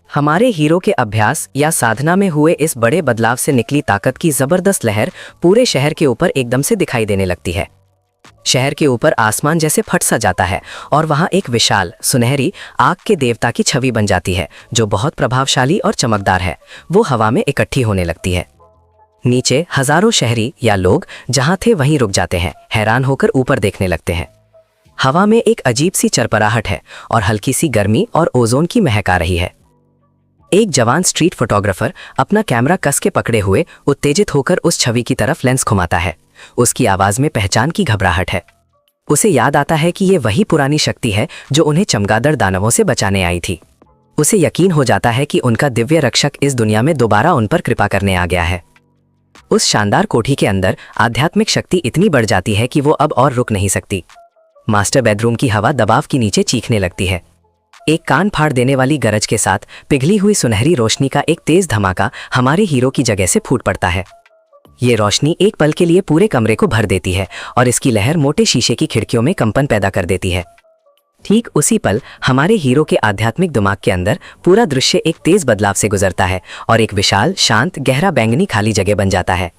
हमारे हीरो के अभ्यास या साधना में हुए इस बड़े बदलाव से निकली ताकत की जबरदस्त लहर पूरे शहर के ऊपर एकदम से दिखाई देने लगती है। शहर के ऊपर आसमान जैसे फट सा जाता है और वहां एक विशाल सुनहरी आग के देवता की छवि बन जाती है जो बहुत प्रभावशाली और चमकदार है। वो हवा में इकट्ठी होने लगती है। नीचे हजारों शहरी या लोग जहां थे वहीं रुक जाते हैं, हैरान होकर ऊपर देखने लगते हैं। हवा में एक अजीब सी चरपराहट है और हल्की सी गर्मी और ओजोन की महक आ रही है। एक जवान स्ट्रीट फोटोग्राफर अपना कैमरा कस के पकड़े हुए उत्तेजित होकर उस छवि की तरफ लेंस घुमाता है। उसकी आवाज में पहचान की घबराहट है। उसे याद आता है कि ये वही पुरानी शक्ति है जो उन्हें चमगादड़ दानवों से बचाने आई थी। उसे यकीन हो जाता है कि उनका दिव्य रक्षक इस दुनिया में दोबारा उन पर कृपा करने आ गया है। उस शानदार कोठी के अंदर आध्यात्मिक शक्ति इतनी बढ़ जाती है कि वो अब और रुक नहीं सकती। मास्टर बेडरूम की हवा दबाव के नीचे चीखने लगती है। एक कान फाड़ देने वाली गरज के साथ पिघली हुई सुनहरी रोशनी का एक तेज धमाका हमारे हीरो की जगह से फूट पड़ता है। ये रोशनी एक पल के लिए पूरे कमरे को भर देती है और इसकी लहर मोटे शीशे की खिड़कियों में कंपन पैदा कर देती है। ठीक उसी पल हमारे हीरो के आध्यात्मिक दिमाग के अंदर पूरा दृश्य एक तेज बदलाव से गुजरता है और एक विशाल, शांत, गहरा बैंगनी खाली जगह बन जाता है।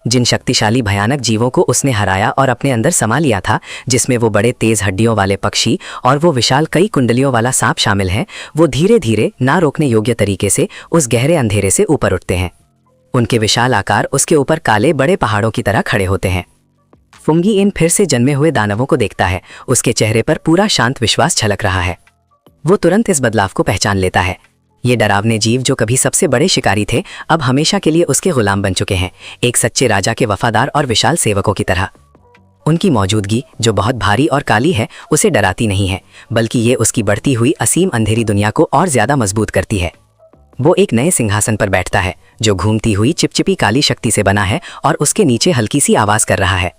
जिन शक्तिशाली भयानक जीवों को उसने हराया और अपने अंदर समा लिया था, जिसमें वो बड़े तेज हड्डियों वाले पक्षी और वो विशाल कई कुंडलियों वाला सांप शामिल हैं, वो धीरे धीरे ना रोकने योग्य तरीके से उस गहरे अंधेरे से ऊपर उठते हैं। उनके विशाल आकार उसके ऊपर काले बड़े पहाड़ों की तरह खड़े होते हैं। फुंगी इन फिर से जन्मे हुए दानवों को देखता है। उसके चेहरे पर पूरा शांत विश्वास झलक रहा है। वो तुरंत इस बदलाव को पहचान लेता है। ये डरावने जीव जो कभी सबसे बड़े शिकारी थे, अब हमेशा के लिए उसके गुलाम बन चुके हैं, एक सच्चे राजा के वफादार और विशाल सेवकों की तरह। उनकी मौजूदगी जो बहुत भारी और काली है, उसे डराती नहीं है, बल्कि ये उसकी बढ़ती हुई असीम अंधेरी दुनिया को और ज्यादा मजबूत करती है। वो एक नए सिंहासन पर बैठता है जो घूमती हुई चिपचिपी काली शक्ति से बना है और उसके नीचे हल्की सी आवाज कर रहा है।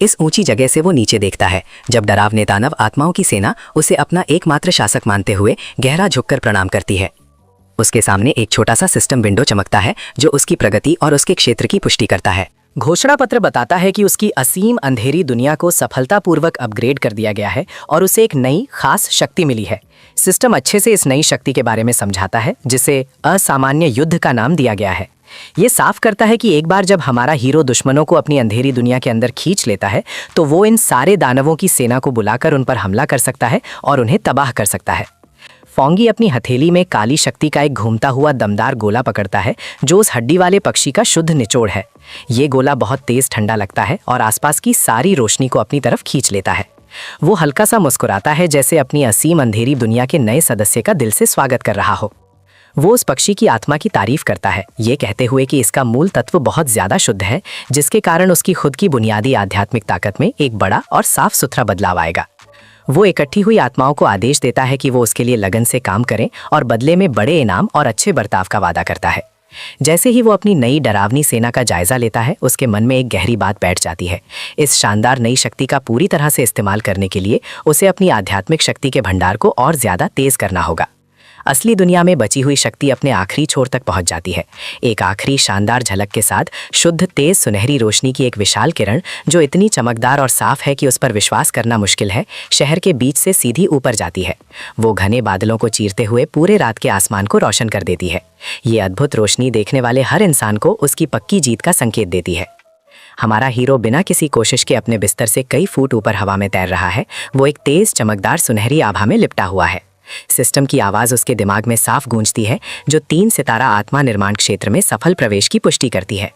इस ऊंची जगह से वो नीचे देखता है जब डरावने दानव आत्माओं की सेना उसे अपना एकमात्र शासक मानते हुए गहरा झुककर प्रणाम करती है। उसके सामने एक छोटा सा सिस्टम विंडो चमकता है जो उसकी प्रगति और उसके क्षेत्र की पुष्टि करता है। घोषणा पत्र बताता है कि उसकी असीम अंधेरी दुनिया को सफलतापूर्वक अपग्रेड कर दिया गया है और उसे एक नई खास शक्ति मिली है। सिस्टम अच्छे से इस नई शक्ति के बारे में समझाता है जिसे असामान्य युद्ध का नाम दिया गया है। ये साफ करता है कि एक बार जब हमारा हीरो दुश्मनों को अपनी अंधेरी दुनिया के अंदर खींच लेता है तो वो इन सारे दानवों की सेना को बुलाकर उन पर हमला कर सकता है और उन्हें तबाह कर सकता है। फौंगी अपनी हथेली में काली शक्ति का एक घूमता हुआ दमदार गोला पकड़ता है जो उस हड्डी वाले पक्षी का शुद्ध निचोड़ है। ये गोला बहुत तेज ठंडा लगता है और आसपास की सारी रोशनी को अपनी तरफ खींच लेता है। वो हल्का सा मुस्कुराता है जैसे अपनी असीम अंधेरी दुनिया के नए सदस्य का दिल से स्वागत कर रहा हो। वो उस पक्षी की आत्मा की तारीफ करता है, ये कहते हुए कि इसका मूल तत्व बहुत ज्यादा शुद्ध है, जिसके कारण उसकी खुद की बुनियादी आध्यात्मिक ताकत में एक बड़ा और साफ सुथरा बदलाव आएगा। वो इकट्ठी हुई आत्माओं को आदेश देता है कि वो उसके लिए लगन से काम करें और बदले में बड़े इनाम और अच्छे बर्ताव का वादा करता है। जैसे ही वो अपनी नई डरावनी सेना का जायजा लेता है, उसके मन में एक गहरी बात बैठ जाती है। इस शानदार नई शक्ति का पूरी तरह से इस्तेमाल करने के लिए उसे अपनी आध्यात्मिक शक्ति के भंडार को और ज्यादा तेज करना होगा। असली दुनिया में बची हुई शक्ति अपने आखिरी छोर तक पहुंच जाती है। एक आखिरी शानदार झलक के साथ शुद्ध तेज सुनहरी रोशनी की एक विशाल किरण जो इतनी चमकदार और साफ है कि उस पर विश्वास करना मुश्किल है, शहर के बीच से सीधी ऊपर जाती है। वो घने बादलों को चीरते हुए पूरे रात के आसमान को रोशन कर देती है। ये अद्भुत रोशनी देखने वाले हर इंसान को उसकी पक्की जीत का संकेत देती है। हमारा हीरो बिना किसी कोशिश के अपने बिस्तर से कई फुट ऊपर हवा में तैर रहा है। वो एक तेज चमकदार सुनहरी आभा में लिपटा हुआ है। सिस्टम की आवाज उसके दिमाग में साफ गूंजती है जो 3 सितारा आत्मा निर्माण क्षेत्र में सफल प्रवेश की पुष्टि करती है।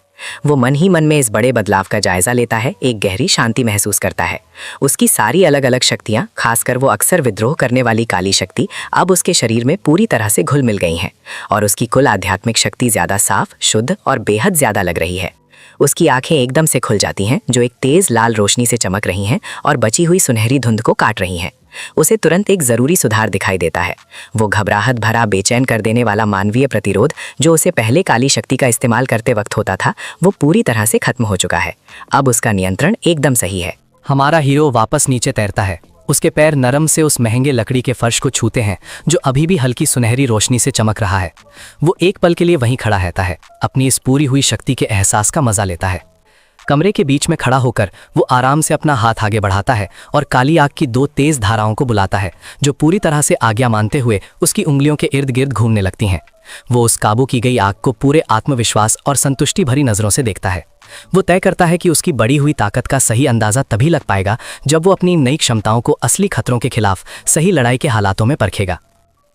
वो मन ही मन में इस बड़े बदलाव का जायजा लेता है, एक गहरी शांति महसूस करता है। उसकी सारी अलग अलग शक्तियां, खासकर वो अक्सर विद्रोह करने वाली काली शक्ति, अब उसके शरीर में पूरी तरह से घुल मिल गई हैं और उसकी कुल आध्यात्मिक शक्ति ज्यादा साफ, शुद्ध और बेहद ज्यादा लग रही है। उसकी आंखें एकदम से खुल जाती हैं जो एक तेज लाल रोशनी से चमक रही हैं और बची हुई सुनहरी धुंध को काट रही हैं। उसे तुरंत एक जरूरी सुधार दिखाई देता है। वो घबराहट भरा, बेचैन कर देने वाला मानवीय प्रतिरोध जो उसे पहले काली शक्ति का इस्तेमाल करते वक्त होता था, वो पूरी तरह से खत्म हो चुका है। अब उसका नियंत्रण एकदम सही है। हमारा हीरो वापस नीचे तैरता है। उसके पैर नरम से उस महंगे लकड़ी के फर्श को छूते हैं जो अभी भी हल्की सुनहरी रोशनी से चमक रहा है। वो एक पल के लिए वहीं खड़ा रहता है, अपनी इस पूरी हुई शक्ति के एहसास का मजा लेता है। कमरे के बीच में खड़ा होकर वो आराम से अपना हाथ आगे बढ़ाता है और काली आग की 2 तेज धाराओं को बुलाता है, जो पूरी तरह से आज्ञा मानते हुए उसकी उंगलियों के इर्द गिर्द घूमने लगती हैं। वो उस काबू की गई आग को पूरे आत्मविश्वास और संतुष्टि भरी नजरों से देखता है। वो तय करता है कि उसकी बढ़ी हुई ताकत का सही अंदाजा तभी लग पाएगा जब वो अपनी नई क्षमताओं को असली खतरों के खिलाफ सही लड़ाई के हालातों में परखेगा।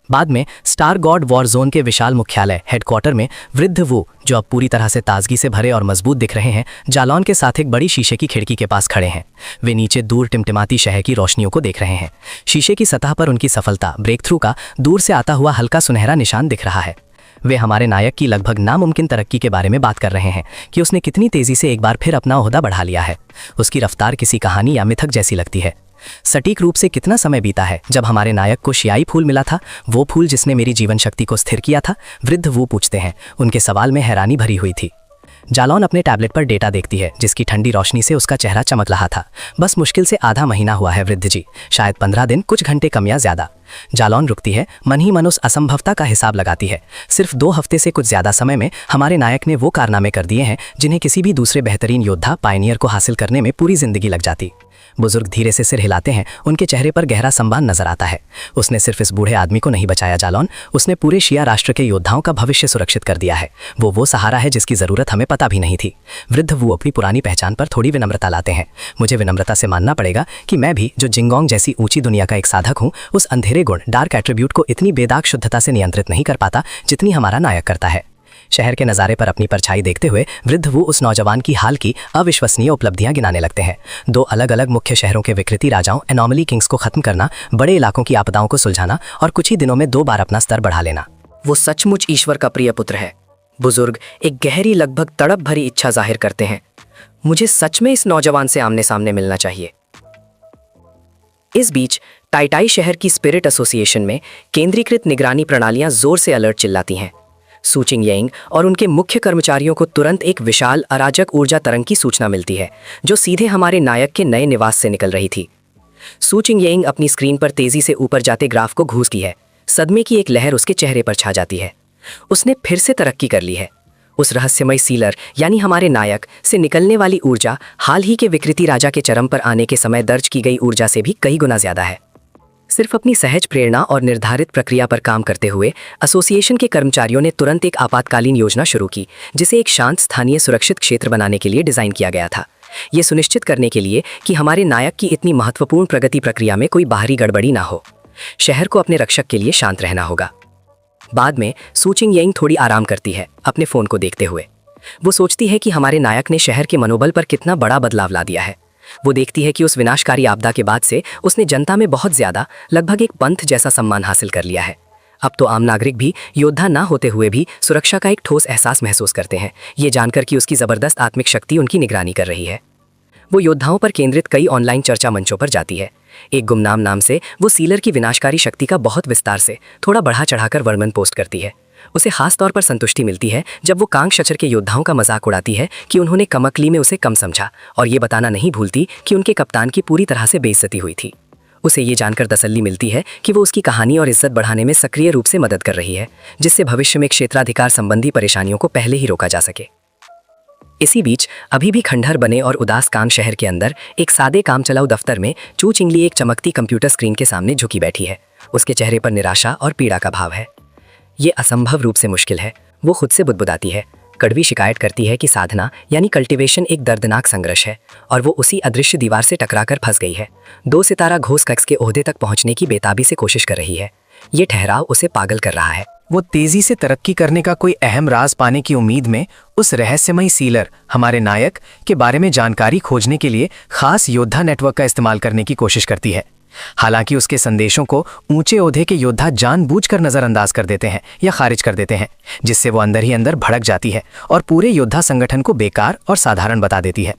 बाद में स्टार गॉड वॉर जोन के विशाल मुख्यालय हेडक्वार्टर में वृद्ध वो, जो अब पूरी तरह से ताजगी से भरे और मजबूत दिख रहे हैं, जालौन के साथ एक बड़ी शीशे की खिड़की के पास खड़े हैं। वे नीचे दूर टिमटिमाती शहर की रोशनियों को देख रहे हैं। शीशे की सतह पर उनकी सफलता, ब्रेक थ्रू का दूर से आता हुआ हल्का सुनहरा निशान दिख रहा है। वे हमारे नायक की लगभग नामुमकिन तरक्की के बारे में बात कर रहे हैं कि उसने कितनी तेजी से एक बार फिर अपना ओहदा बढ़ा लिया है। उसकी रफ्तार किसी कहानी या मिथक जैसी लगती है। सटीक रूप से कितना समय बीता है जब हमारे नायक को शियाई फूल मिला था, वो फूल जिसने मेरी जीवन शक्ति को स्थिर किया था? वृद्ध वो पूछते हैं। उनके सवाल में हैरानी भरी हुई थी। जालौन अपने टैबलेट पर डेटा देखती है, जिसकी ठंडी रोशनी से उसका चेहरा चमक रहा था। बस मुश्किल से आधा महीना हुआ है वृद्ध जी, शायद 15 दिन, कुछ घंटे कम या ज्यादा। जालौन रुकती है, मन ही मन उस असंभवता का हिसाब लगाती है। सिर्फ 2 हफ्ते से कुछ ज्यादा समय में हमारे नायक ने वो कारनामे कर दिए हैं जिन्हें किसी भी दूसरे बेहतरीन योद्धा पायनियर को हासिल करने में पूरी जिंदगी लग जाती। बुजुर्ग धीरे से सिर हिलाते हैं, उनके चेहरे पर गहरा सम्मान नजर आता है। उसने सिर्फ इस बूढ़े आदमी को नहीं बचाया जालौन, उसने पूरे शिया राष्ट्र के योद्धाओं का भविष्य सुरक्षित कर दिया है। वो सहारा है जिसकी जरूरत हमें पता भी नहीं थी। वृद्ध वो अपनी पुरानी पहचान पर थोड़ी विनम्रता लाते हैं। मुझे विनम्रता से मानना पड़ेगा कि मैं भी, जो जिंगोंग जैसी ऊंची दुनिया का एक साधक हूँ, उस अंधेरे गुण, डार्क एट्रीब्यूट को इतनी बेदाग शुद्धता से नियंत्रित नहीं कर पाता जितनी हमारा नायक करता है। शहर के नज़ारे पर अपनी परछाई देखते हुए वृद्ध वो उस नौजवान की हाल की अविश्वसनीय उपलब्धियां गिनाने लगते हैं। 2 अलग अलग मुख्य शहरों के विकृति राजाओं, एनॉमली किंग्स को खत्म करना, बड़े इलाकों की आपदाओं को सुलझाना और कुछ ही दिनों में 2 बार अपना स्तर बढ़ा लेना। वो सचमुच ईश्वर का प्रिय पुत्र है। बुजुर्ग एक गहरी, लगभग तड़प भरी इच्छा जाहिर करते हैं। मुझे सच में इस नौजवान से आमने सामने मिलना चाहिए। इस बीच टाइटाई शहर की स्पिरिट एसोसिएशन में केंद्रीकृत निगरानी प्रणालियां जोर से अलर्ट चिल्लाती हैं। सू चिंगयेंग और उनके मुख्य कर्मचारियों को तुरंत एक विशाल अराजक ऊर्जा तरंग की सूचना मिलती है, जो सीधे हमारे नायक के नए निवास से निकल रही थी। सू चिंगयेंग अपनी स्क्रीन पर तेजी से ऊपर जाते ग्राफ को घूसती है। सदमे की एक लहर उसके चेहरे पर छा जाती है। उसने फिर से तरक्की कर ली है। उस रहस्यमय सीलर यानी हमारे नायक से निकलने वाली ऊर्जा हाल ही के विकृति राजा के चरम पर आने के समय दर्ज की गई ऊर्जा से भी कई गुना ज्यादा है। सिर्फ अपनी सहज प्रेरणा और निर्धारित प्रक्रिया पर काम करते हुए एसोसिएशन के कर्मचारियों ने तुरंत एक आपातकालीन योजना शुरू की, जिसे एक शांत स्थानीय सुरक्षित क्षेत्र बनाने के लिए डिजाइन किया गया था। ये सुनिश्चित करने के लिए कि हमारे नायक की इतनी महत्वपूर्ण प्रगति प्रक्रिया में कोई बाहरी गड़बड़ी ना हो। शहर को अपने रक्षक के लिए शांत रहना होगा। बाद में सू चिंगयेंग थोड़ी आराम करती है, अपने फोन को देखते हुए। वो सोचती है कि हमारे नायक ने शहर के मनोबल पर कितना बड़ा बदलाव ला दिया है। वो देखती है कि उस विनाशकारी आपदा के बाद से उसने जनता में बहुत ज्यादा, लगभग एक पंथ जैसा सम्मान हासिल कर लिया है। अब तो आम नागरिक भी, योद्धा ना होते हुए भी, सुरक्षा का एक ठोस एहसास महसूस करते हैं, ये जानकर कि उसकी जबरदस्त आत्मिक शक्ति उनकी निगरानी कर रही है। वो योद्धाओं पर केंद्रित कई ऑनलाइन चर्चा मंचों पर जाती है। एक गुमनाम नाम से वो सीलर की विनाशकारी शक्ति का बहुत विस्तार से, थोड़ा बढ़ा चढ़ाकर वर्णन पोस्ट करती है। उसे खास तौर पर संतुष्टि मिलती है जब वो कांग शचर के योद्धाओं का मजाक उड़ाती है कि उन्होंने कमकली में उसे कम समझा, और ये बताना नहीं भूलती कि उनके कप्तान की पूरी तरह से बेइज्जती हुई थी। उसे ये जानकर तसल्ली मिलती है कि वो उसकी कहानी और इज्जत बढ़ाने में सक्रिय रूप से मदद कर रही है, जिससे भविष्य में क्षेत्राधिकार संबंधी परेशानियों को पहले ही रोका जा सके। इसी बीच अभी भी खंडहर बने और उदास कांग शहर के अंदर एक सादे काम चलाऊ दफ्तर में चू चिंगली एक चमकती कंप्यूटर स्क्रीन के सामने झुकी बैठी है। उसके चेहरे पर निराशा और पीड़ा का भाव है। ये असंभव रूप से मुश्किल है, वो खुद से बुदबुदाती है। कड़वी शिकायत करती है कि साधना यानी कल्टीवेशन एक दर्दनाक संघर्ष है और वो उसी अदृश्य दीवार से टकराकर फंस गई है। 2 सितारा घोष कक्स के ओहदे तक पहुंचने की बेताबी से कोशिश कर रही है। ये ठहराव उसे पागल कर रहा है। वो तेजी से तरक्की करने का कोई अहम राज पाने की उम्मीद में उस रहस्यमयी सीलर, हमारे नायक, के बारे में जानकारी खोजने के लिए खास योद्धा नेटवर्क का इस्तेमाल करने की कोशिश करती है। हालांकि उसके संदेशों को ऊंचे ओहदे के योद्धा जानबूझकर नजरअंदाज कर देते हैं या खारिज कर देते हैं, जिससे वो अंदर ही अंदर भड़क जाती है और पूरे योद्धा संगठन को बेकार और साधारण बता देती है।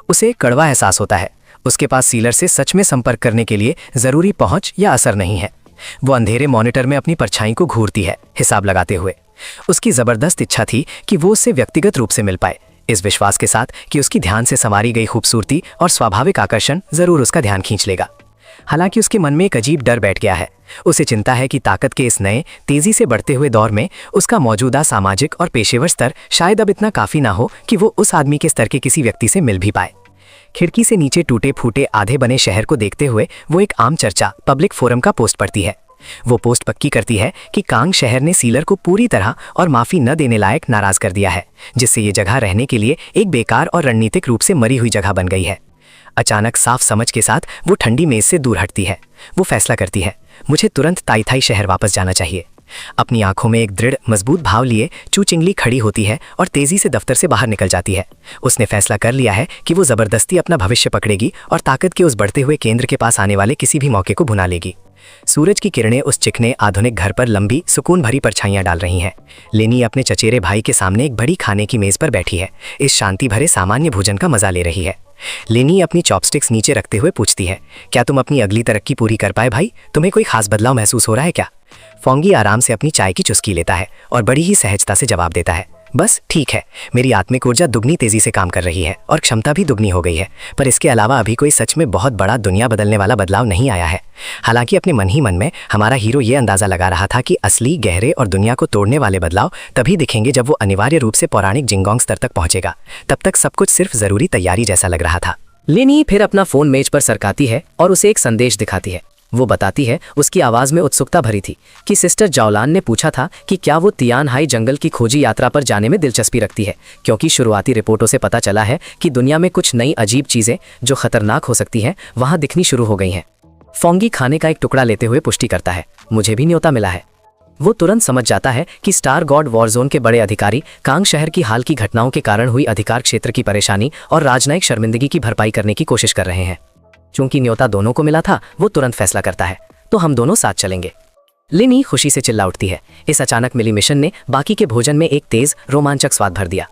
उसे कड़वा एहसास होता है, उसके पास सीलर से सच में संपर्क करने के लिए जरूरी पहुंच या असर नहीं है। वो अंधेरे मॉनिटर में अपनी परछाई को घूरती है, हिसाब लगाते हुए। उसकी जबरदस्त इच्छा थी कि वो उससे व्यक्तिगत रूप से मिल पाए, इस विश्वास के साथ कि उसकी ध्यान से संवारी गई खूबसूरती और स्वाभाविक आकर्षण जरूर उसका ध्यान खींच लेगा। हालांकि उसके मन में एक अजीब डर बैठ गया है। उसे चिंता है कि ताकत के इस नए तेजी से बढ़ते हुए दौर में उसका मौजूदा सामाजिक और पेशेवर स्तर शायद अब इतना काफी ना हो कि वो उस आदमी के स्तर के किसी व्यक्ति से मिल भी पाए। खिड़की से नीचे टूटे फूटे आधे बने शहर को देखते हुए वो एक आम चर्चा पब्लिक फोरम का पोस्ट पढ़ती है। वो पोस्ट पक्की करती है कि कांग शहर ने सीलर को पूरी तरह और माफी न देने लायक नाराज कर दिया है, जिससे ये जगह रहने के लिए एक बेकार और रणनीतिक रूप से मरी हुई जगह बन गई है। अचानक साफ समझ के साथ वो ठंडी मेज से दूर हटती है। वो फैसला करती है, मुझे तुरंत ताइथाई शहर वापस जाना चाहिए। अपनी आंखों में एक दृढ़ मजबूत भाव लिए चू चिंगली खड़ी होती है और तेजी से दफ्तर से बाहर निकल जाती है। उसने फैसला कर लिया है कि वो जबरदस्ती अपना भविष्य पकड़ेगी और ताकत के उस बढ़ते हुए केंद्र के पास आने वाले किसी भी मौके को भुना लेगी। सूरज की किरणें उस चिकने आधुनिक घर पर लंबी सुकून भरी परछाइयां डाल रही हैं। लेनी अपने चचेरे भाई के सामने एक बड़ी खाने की मेज पर बैठी है, इस शांति भरे सामान्य भोजन का मजा ले रही है। लेनी अपनी चॉपस्टिक्स नीचे रखते हुए पूछती है, क्या तुम अपनी अगली तरक्की पूरी कर पाए भाई? तुम्हें कोई खास बदलाव महसूस हो रहा है क्या? फोंगी आराम से अपनी चाय की चुस्की लेता है और बड़ी ही सहजता से जवाब देता है, बस ठीक है, मेरी आत्मिक ऊर्जा दुगनी तेजी से काम कर रही है और क्षमता भी दुगनी हो गई है, पर इसके अलावा अभी कोई सच में बहुत बड़ा दुनिया बदलने वाला बदलाव नहीं आया है। हालांकि अपने मन ही मन में हमारा हीरो ये अंदाजा लगा रहा था कि असली गहरे और दुनिया को तोड़ने वाले बदलाव तभी दिखेंगे जब वो अनिवार्य रूप से पौराणिक जिंगोंग स्तर तक पहुंचेगा। तब तक सब कुछ सिर्फ जरूरी तैयारी जैसा लग रहा था। लेनी फिर अपना फोन मेज पर सरकाती है और उसे एक संदेश दिखाती है। वो बताती है, उसकी आवाज में उत्सुकता भरी थी, कि सिस्टर जाओलान ने पूछा था कि क्या वो तियान हाई जंगल की खोजी यात्रा पर जाने में दिलचस्पी रखती है, क्योंकि शुरुआती रिपोर्टों से पता चला है कि दुनिया में कुछ नई अजीब चीजें जो खतरनाक हो सकती हैं वहां दिखनी शुरू हो गई हैं। फोंगी खाने का एक टुकड़ा लेते हुए पुष्टि करता है, मुझे भी न्योता मिला है। वो तुरंत समझ जाता है कि स्टार गॉड वॉरजोन के बड़े अधिकारी कांग शहर की हाल की घटनाओं के कारण हुई अधिकार क्षेत्र की परेशानी और राजनयिक शर्मिंदगी की भरपाई करने की कोशिश कर रहे हैं। चूंकि न्योता दोनों को मिला था, वो तुरंत फैसला करता है, तो हम दोनों साथ चलेंगे। लिनी खुशी से चिल्ला उठती है। इस अचानक मिली मिशन ने बाकी के भोजन में एक तेज रोमांचक स्वाद भर दिया।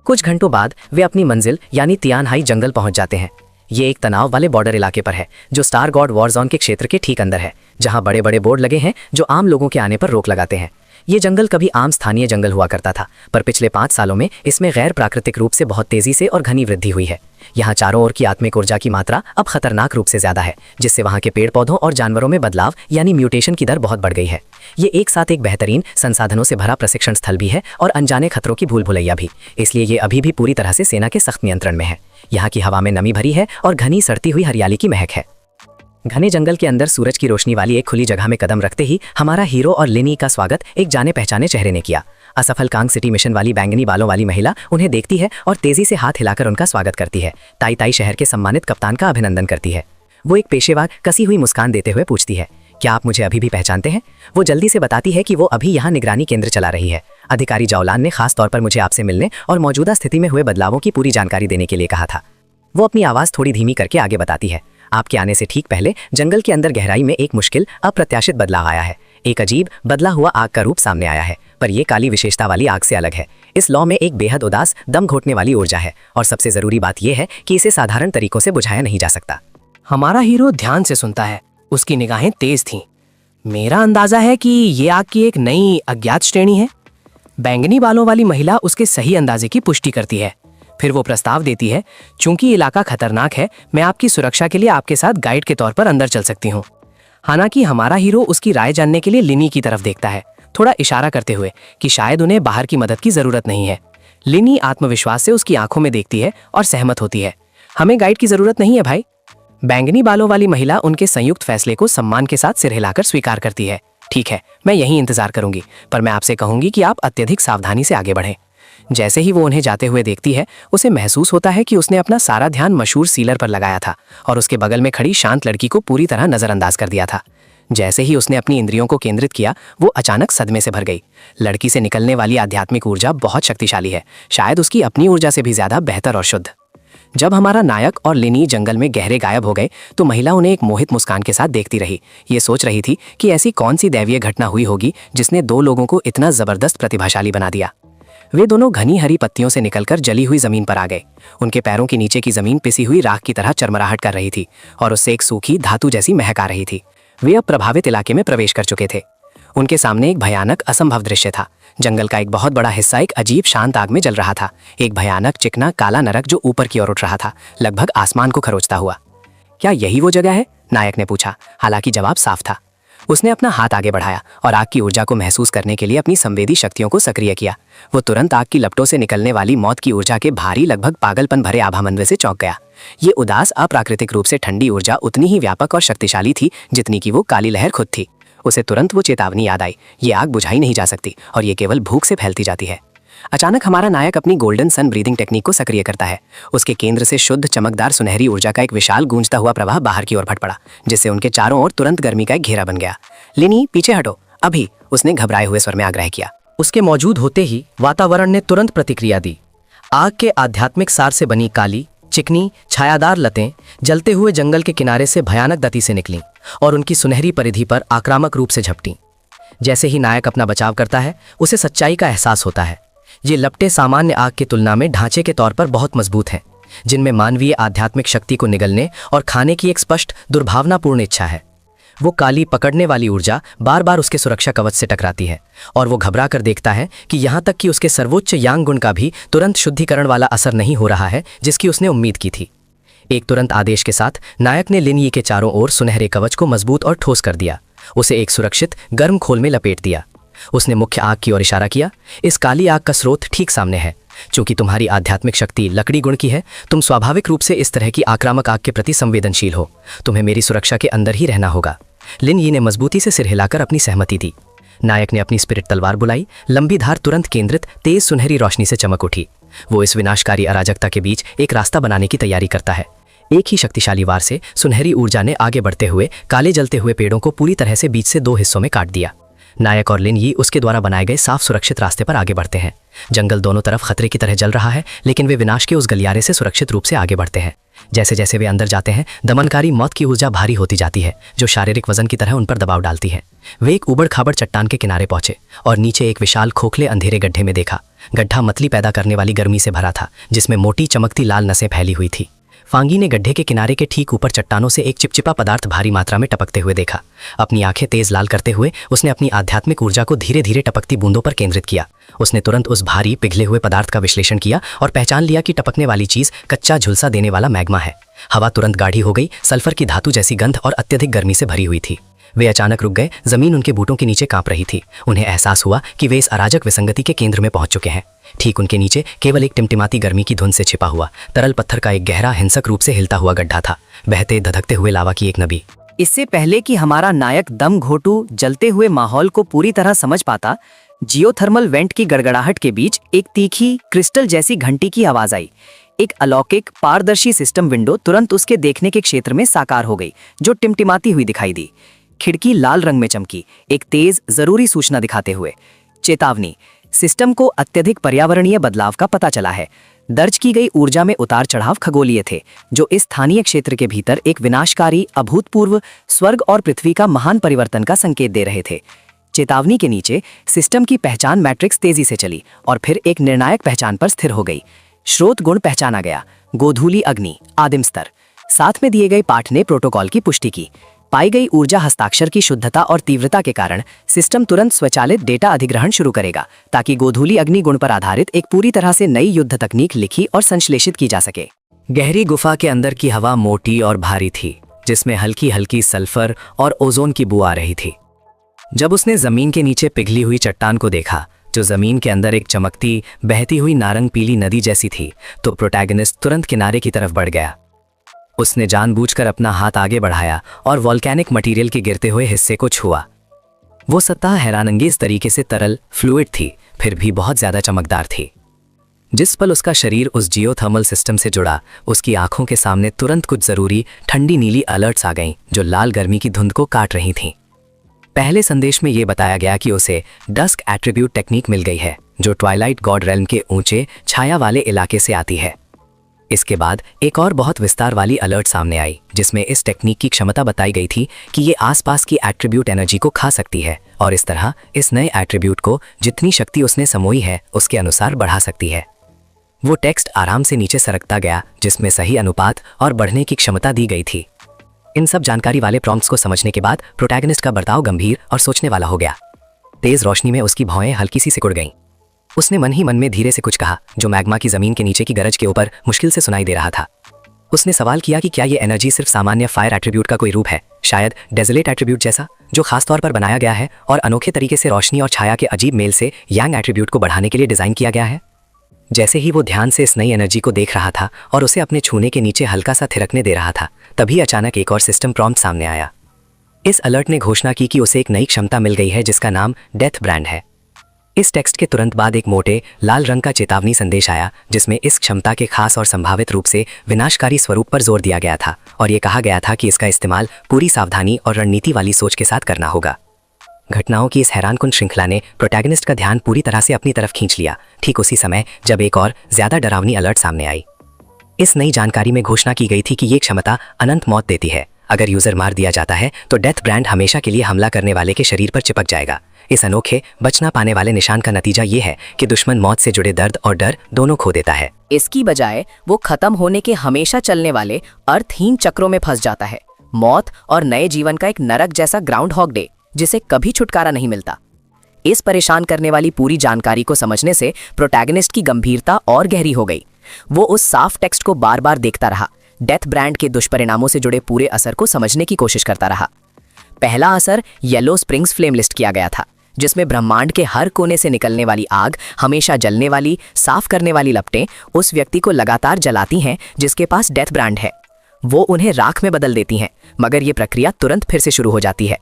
कुछ घंटों बाद वे अपनी मंजिल यानी तियान हाई जंगल पहुंच जाते हैं। ये एक तनाव वाले बॉर्डर इलाके पर है जो स्टार गॉड वॉरजोन के क्षेत्र के ठीक अंदर है, जहां बड़े बड़े बोर्ड लगे हैं जो आम लोगों के आने पर रोक लगाते हैं। ये जंगल कभी आम स्थानीय जंगल हुआ करता था, पर पिछले 5 सालों में इसमें गैर प्राकृतिक रूप से बहुत तेजी से और घनी वृद्धि हुई है। यहाँ चारों ओर की आत्मिक ऊर्जा की मात्रा अब खतरनाक रूप से ज्यादा है, जिससे वहाँ के पेड़ पौधों और जानवरों में बदलाव यानी म्यूटेशन की दर बहुत बढ़ गई है। ये एक साथ एक बेहतरीन संसाधनों से भरा प्रशिक्षण स्थल भी है और अनजाने खतरों की भूल भुलैया भी, इसलिए ये अभी भी पूरी तरह से सेना के सख्त नियंत्रण में है। यहाँ की हवा में नमी भरी है और घनी सड़ती हुई हरियाली की महक है। घने जंगल के अंदर सूरज की रोशनी वाली एक खुली जगह में कदम रखते ही हमारा हीरो और लिनी का स्वागत एक जाने पहचाने चेहरे ने किया। असफल कांग सिटी मिशन वाली बैंगनी बालों वाली महिला उन्हें देखती है और तेजी से हाथ हिलाकर उनका स्वागत करती है। ताई ताई शहर के सम्मानित कप्तान का अभिनंदन करती है। वो एक पेशेवर कसी हुई मुस्कान देते हुए पूछती है, क्या आप मुझे अभी भी पहचानते हैं? वो जल्दी से बताती है कि वो अभी यहाँ निगरानी केंद्र चला रही है। अधिकारी जाओलान ने खास तौर पर मुझे आपसे मिलने और मौजूदा स्थिति में हुए बदलावों की पूरी जानकारी देने के लिए कहा था। वो अपनी आवाज़ थोड़ी धीमी करके आगे बताती है, आपके आने से ठीक पहले जंगल के अंदर गहराई में एक मुश्किल अप्रत्याशित बदलाव आया है। एक अजीब बदला हुआ आग का रूप सामने आया है, पर यह काली विशेषता वाली आग से अलग है। इस लौ में एक बेहद उदास दम घोटने वाली ऊर्जा है और सबसे जरूरी बात यह है कि इसे साधारण तरीकों से बुझाया नहीं जा सकता। हमारा हीरो ध्यान से सुनता है, उसकी निगाहें तेज थीं। मेरा अंदाजा है कि ये आग की एक नई अज्ञात श्रेणी है। बैंगनी बालों वाली महिला उसके सही अंदाजे की पुष्टि करती है। फिर वो प्रस्ताव देती है, चूंकि इलाका खतरनाक है, मैं आपकी सुरक्षा के लिए आपके साथ गाइड के तौर पर अंदर चल सकती हूँ। हालांकि हमारा हीरो उसकी राय जानने के लिए लिनी की तरफ देखता है, थोड़ा इशारा करते हुए कि शायद उन्हें बाहर की मदद की जरूरत नहीं है। लिनी आत्मविश्वास से उसकी आंखों में देखती है और सहमत होती है। हमें गाइड की जरूरत नहीं है भाई। बैंगनी बालों वाली महिला उनके संयुक्त फैसले को सम्मान के साथ सिर हिलाकर स्वीकार करती है। ठीक है, मैं यहीं इंतजार करूंगी, पर मैं आपसे कहूंगी कि आप अत्यधिक सावधानी से आगे बढ़ें। जैसे ही वो उन्हें जाते हुए देखती है, उसे महसूस होता है कि उसने अपना सारा ध्यान मशहूर सीलर पर लगाया था और उसके बगल में खड़ी शांत लड़की को पूरी तरह नजरअंदाज कर दिया था। जैसे ही उसने अपनी इंद्रियों को केंद्रित किया, वो अचानक सदमे से भर गई। लड़की से निकलने वाली आध्यात्मिक ऊर्जा बहुत शक्तिशाली है, शायद उसकी अपनी ऊर्जा से भी ज्यादा बेहतर और शुद्ध। जब हमारा नायक और लिनी जंगल में गहरे गायब हो गए, तो महिला उन्हें एक मोहित मुस्कान के साथ देखती रही। ये सोच रही थी कि ऐसी कौन सी दैवीय घटना हुई होगी जिसने 2 लोगों को इतना जबरदस्त प्रतिभाशाली बना दिया। वे दोनों घनी हरी पत्तियों से निकलकर जली हुई जमीन पर आ गए। उनके पैरों के नीचे की जमीन पिसी हुई राख की तरह चरमराहट कर रही थी और उससे एक सूखी धातु जैसी महक आ रही थी। वे अब प्रभावित इलाके में प्रवेश कर चुके थे। उनके सामने एक भयानक असंभव दृश्य था। जंगल का एक बहुत बड़ा हिस्सा एक अजीब शांत आग में जल रहा था। एक भयानक चिकना काला नरक जो ऊपर की ओर उठ रहा था, लगभग आसमान को खरोचता हुआ। क्या यही वो जगह है नायक ने पूछा, हालांकि जवाब साफ था। उसने अपना हाथ आगे बढ़ाया और आग की ऊर्जा को महसूस करने के लिए अपनी संवेदी शक्तियों को सक्रिय किया। वो तुरंत आग की लपटों से निकलने वाली मौत की ऊर्जा के भारी, लगभग पागलपन भरे आभामंडल से चौंक गया। ये उदास, अप्राकृतिक रूप से ठंडी ऊर्जा उतनी ही व्यापक और शक्तिशाली थी जितनी कि वो काली लहर खुद थी। उसे तुरंत वो चेतावनी याद आई, ये आग बुझाई नहीं जा सकती और ये केवल भूख से फैलती जाती है। अचानक हमारा नायक अपनी गोल्डन सन ब्रीदिंग टेक्निक को सक्रिय करता है। उसके केंद्र से शुद्ध, चमकदार, सुनहरी ऊर्जा का एक विशाल गूंजता हुआ प्रवाह बाहर की ओर फट पड़ा, जिससे उनके चारों ओर तुरंत गर्मी का एक घेरा बन गया। लिनी, पीछे हटो, अभी, उसने घबराए हुए स्वर में आग्रह किया। उसके मौजूद होते ही वातावरण ने तुरंत प्रतिक्रिया दी। आग के आध्यात्मिक सार से बनी काली, चिकनी, छायादार लतें जलते हुए जंगल के किनारे से भयानक गति से निकलीं और उनकी सुनहरी परिधि पर आक्रामक रूप से झपटीं। जैसे ही नायक अपना बचाव करता है, उसे सच्चाई का एहसास होता है। ये लपटें सामान्य आग की तुलना में ढांचे के तौर पर बहुत मजबूत हैं, जिनमें मानवीय आध्यात्मिक शक्ति को निगलने और खाने की एक स्पष्ट, दुर्भावनापूर्ण इच्छा है। वो काली, पकड़ने वाली ऊर्जा बार बार उसके सुरक्षा कवच से टकराती है और वो घबरा कर देखता है कि यहाँ तक कि उसके सर्वोच्च यांग गुण का भी तुरंत शुद्धिकरण वाला असर नहीं हो रहा है जिसकी उसने उम्मीद की थी। एक तुरंत आदेश के साथ नायक ने लिन यी के चारों ओर सुनहरे कवच को मजबूत और ठोस कर दिया। उसे एक सुरक्षित, गर्म खोल में लपेट दिया। उसने मुख्य आग की ओर इशारा किया, इस काली आग का स्रोत ठीक सामने है। चूंकि तुम्हारी आध्यात्मिक शक्ति लकड़ी गुण की है, तुम स्वाभाविक रूप से इस तरह की आक्रामक आग के प्रति संवेदनशील हो। तुम्हें मेरी सुरक्षा के अंदर ही रहना होगा। लिन यी ने मजबूती से सिर हिलाकर अपनी सहमति दी। नायक ने अपनी स्पिरिट तलवार बुलाई। लंबी धार तुरंत केंद्रित, तेज सुनहरी रोशनी से चमक उठी। वो इस विनाशकारी अराजकता के बीच एक रास्ता बनाने की तैयारी करता है। एक ही शक्तिशाली वार से सुनहरी ऊर्जा ने आगे बढ़ते हुए काले जलते हुए पेड़ों को पूरी तरह से बीच से दो हिस्सों में काट दिया। नायक और लिन यी उसके द्वारा बनाए गए साफ, सुरक्षित रास्ते पर आगे बढ़ते हैं। जंगल दोनों तरफ खतरे की तरह जल रहा है, लेकिन वे विनाश के उस गलियारे से सुरक्षित रूप से आगे बढ़ते हैं। जैसे जैसे वे अंदर जाते हैं, दमनकारी मौत की ऊर्जा भारी होती जाती है, जो शारीरिक वजन की तरह उन पर दबाव डालती है। वे एक उबड़ खाबड़ चट्टान के किनारे पहुंचे और नीचे एक विशाल, खोखले, अंधेरे गड्ढे में देखा। गड्ढा मतली पैदा करने वाली गर्मी से भरा था, जिसमें मोटी, चमकती लाल नसें फैली हुई थी। फांगी ने गड्ढे के किनारे के ठीक ऊपर चट्टानों से एक चिपचिपा पदार्थ भारी मात्रा में टपकते हुए देखा। अपनी आंखें तेज लाल करते हुए उसने अपनी आध्यात्मिक ऊर्जा को धीरे धीरे टपकती बूंदों पर केंद्रित किया। उसने तुरंत उस भारी, पिघले हुए पदार्थ का विश्लेषण किया और पहचान लिया कि टपकने वाली चीज कच्चा, झुलसा देने वाला मैग्मा है। हवा तुरंत गाढ़ी हो गई। सल्फर की धातु जैसी गंध और अत्यधिक गर्मी से भरी हुई थी। वे अचानक रुक गए। जमीन उनके बूटों के नीचे कांप रही थी। उन्हें एहसास हुआ कि वे इस अराजक विसंगति के केंद्र में पहुंच चुके हैं। ठीक उनके नीचे केवल एक टिमटिमाती गर्मी की धुंध से छिपा हुआ तरल पत्थर का एक गहरा, हिंसक रूप से हिलता हुआ गड्ढा था। बहते, धधकते हुए लावा की एक नबी। इससे पहले कि हमारा नायक दम घोटू जलते हुए माहौल को पूरी तरह समझ पाता, जियोथर्मल वेंट की गड़गड़ाहट के बीच एक तीखी, क्रिस्टल जैसी घंटी की आवाज आई। एक अलौकिक, पारदर्शी सिस्टम विंडो तुरंत उसके देखने के क्षेत्र में साकार हो गई, जो टिमटिमाती हुई दिखाई दी। खिड़की लाल रंग में चमकी, एक तेज, जरूरी सूचना दिखाते हुए। चेतावनी, सिस्टम को अत्यधिक पर्यावरणीय बदलाव का पता चला है। दर्ज की गई ऊर्जा में उतार चढ़ाव खगोलीय थे, जो इस स्थानीय क्षेत्र के भीतर एक विनाशकारी, अभूतपूर्व, स्वर्ग और पृथ्वी का महान परिवर्तन का संकेत दे रहे थे। चेतावनी के नीचे सिस्टम की पहचान मैट्रिक्स तेजी से चली और फिर एक निर्णायक पहचान पर स्थिर हो गई। स्रोत गुण पहचाना गया, गोधूली अग्नि, आदिम स्तर। साथ में दिए गए पाठ ने प्रोटोकॉल की पुष्टि की। पाई गई ऊर्जा हस्ताक्षर की शुद्धता और तीव्रता के कारण सिस्टम तुरंत स्वचालित डेटा अधिग्रहण शुरू करेगा, ताकि गोधूली अग्नि गुण पर आधारित एक पूरी तरह से नई युद्ध तकनीक लिखी और संश्लेषित की जा सके। गहरी गुफा के अंदर की हवा मोटी और भारी थी, जिसमें हल्की हल्की सल्फर और ओजोन की बू आ रही थी। जब उसने जमीन के नीचे पिघली हुई चट्टान को देखा, जो जमीन के अंदर एक चमकती, बहती हुई नारंग पीली नदी जैसी थी, तो प्रोटैगनिस्ट तुरंत किनारे की तरफ बढ़ गया। उसने जानबूझकर अपना हाथ आगे बढ़ाया और वॉल्केनिक मटेरियल के गिरते हुए हिस्से को छुआ। वो सतह हैरानंगेज तरीके से तरल, फ्लूइड थी, फिर भी बहुत ज्यादा चमकदार थी। जिस पल उसका शरीर उस जियोथर्मल सिस्टम से जुड़ा, उसकी आंखों के सामने तुरंत कुछ जरूरी, ठंडी नीली अलर्ट्स आ गईं, जो लाल गर्मी की धुंध को काट रही थीं। पहले संदेश में यह बताया गया कि उसे डस्क एट्रीब्यूट टेक्निक मिल गई है, जो ट्वाइलाइट गॉड रेल्म के ऊंचे, छाया वाले इलाके से आती है। इसके बाद एक और बहुत विस्तार वाली अलर्ट सामने आई, जिसमें इस टेक्निक की क्षमता बताई गई थी कि ये आसपास की एट्रीब्यूट एनर्जी को खा सकती है और इस तरह इस नए एट्रीब्यूट को जितनी शक्ति उसने समोई है उसके अनुसार बढ़ा सकती है। वो टेक्स्ट आराम से नीचे सरकता गया, जिसमें सही अनुपात और बढ़ने की क्षमता दी गई थी। इन सब जानकारी वाले प्रॉम्प्ट्स को समझने के बाद प्रोटैगनिस्ट का बर्ताव गंभीर और सोचने वाला हो गया। तेज रोशनी में उसकी भौएं हल्की सी सिकुड़ गईं। उसने मन ही मन में धीरे से कुछ कहा, जो मैग्मा की जमीन के नीचे की गरज के ऊपर मुश्किल से सुनाई दे रहा था। उसने सवाल किया कि क्या ये एनर्जी सिर्फ सामान्य फायर एट्रीब्यूट का कोई रूप है, शायद डेजोलेट एट्रीब्यूट जैसा, जो खास तौर पर बनाया गया है और अनोखे तरीके से रोशनी और छाया के अजीब मेल से यांग एट्रीब्यूट को बढ़ाने के लिए डिजाइन किया गया है। जैसे ही वो ध्यान से इस नई एनर्जी को देख रहा था और उसे अपने छूने के नीचे हल्का सा थिरकने दे रहा था, तभी अचानक एक और सिस्टम प्रॉम्प्ट सामने आया। इस अलर्ट ने घोषणा की कि उसे एक नई क्षमता मिल गई है जिसका नाम डेथ ब्रांड है। इस टेक्स्ट के तुरंत बाद एक मोटे लाल रंग का चेतावनी संदेश आया जिसमें इस क्षमता के खास और संभावित रूप से विनाशकारी स्वरूप पर जोर दिया गया था और ये कहा गया था कि इसका इस्तेमाल पूरी सावधानी और रणनीति वाली सोच के साथ करना होगा। घटनाओं की इस हैरानकुन श्रृंखला ने प्रोटैगनिस्ट का ध्यान पूरी तरह से अपनी तरफ खींच लिया, ठीक उसी समय जब एक और ज्यादा डरावनी अलर्ट सामने आई। इस नई जानकारी में घोषणा की गई थी कि ये क्षमता अनंत मौत देती है। अगर यूजर मार दिया जाता है तो डेथ ब्रांड हमेशा के लिए हमला करने वाले के शरीर पर चिपक जाएगा। इस अनोखे बचना पाने वाले निशान का नतीजा ये है कि दुश्मन मौत से जुड़े दर्द और डर दोनों खो देता है। इसकी बजाय वो खत्म होने के हमेशा चलने वाले अर्थहीन चक्रों में फंस जाता है, मौत और नए जीवन का एक नरक जैसा ग्राउंड हॉग डे जिसे कभी छुटकारा नहीं मिलता। इस परेशान करने वाली पूरी जानकारी को समझने से प्रोटैगनिस्ट की गंभीरता और गहरी हो गई। वो उस साफ टेक्स्ट को बार बार देखता रहा, डेथ ब्रांड के दुष्परिणामों से जुड़े पूरे असर को समझने की कोशिश करता रहा। पहला असर येलो स्प्रिंग्स फ्लेम लिस्ट किया गया था, जिसमें ब्रह्मांड के हर कोने से निकलने वाली आग, हमेशा जलने वाली, साफ करने वाली लपटें उस व्यक्ति को लगातार जलाती हैं जिसके पास डेथ ब्रांड है। वो उन्हें राख में बदल देती हैं, मगर ये प्रक्रिया तुरंत फिर से शुरू हो जाती है।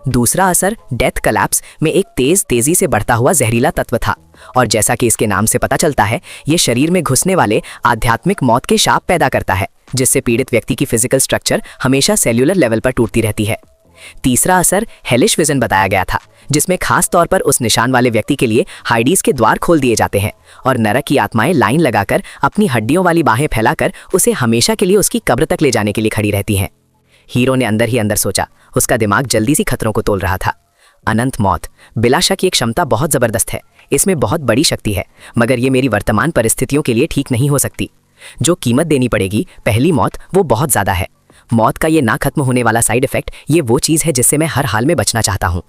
दूसरा असर डेथ कलैप्स में एक तेजी से बढ़ता हुआ जहरीला तत्व था, और जैसा कि इसके नाम से पता चलता है, ये शरीर में घुसने वाले आध्यात्मिक मौत के शाप पैदा करता है, जिससे पीड़ित व्यक्ति की फिजिकल स्ट्रक्चर हमेशा सेल्यूलर लेवल पर टूटती रहती है। तीसरा असर हेलिश विजन बताया गया था, जिसमें खास तौर पर उस निशान वाले व्यक्ति के लिए हाइडीज के द्वार खोल दिए जाते हैं और नरक की आत्माएं लाइन लगाकर अपनी हड्डियों वाली बाहें फैलाकर उसे हमेशा के लिए उसकी कब्र तक ले जाने के लिए खड़ी रहती हैं। हीरो ने अंदर ही अंदर सोचा, उसका दिमाग जल्दी सी खतरों को तोल रहा था। अनंत मौत बिला शक ये क्षमता बहुत जबरदस्त है, इसमें बहुत बड़ी शक्ति है, मगर ये मेरी वर्तमान परिस्थितियों के लिए ठीक नहीं हो सकती। जो कीमत देनी पड़ेगी, पहली मौत, वो बहुत ज्यादा है। मौत का ये ना खत्म होने वाला साइड इफेक्ट, ये वो चीज़ है जिससे मैं हर हाल में बचना चाहता हूँ।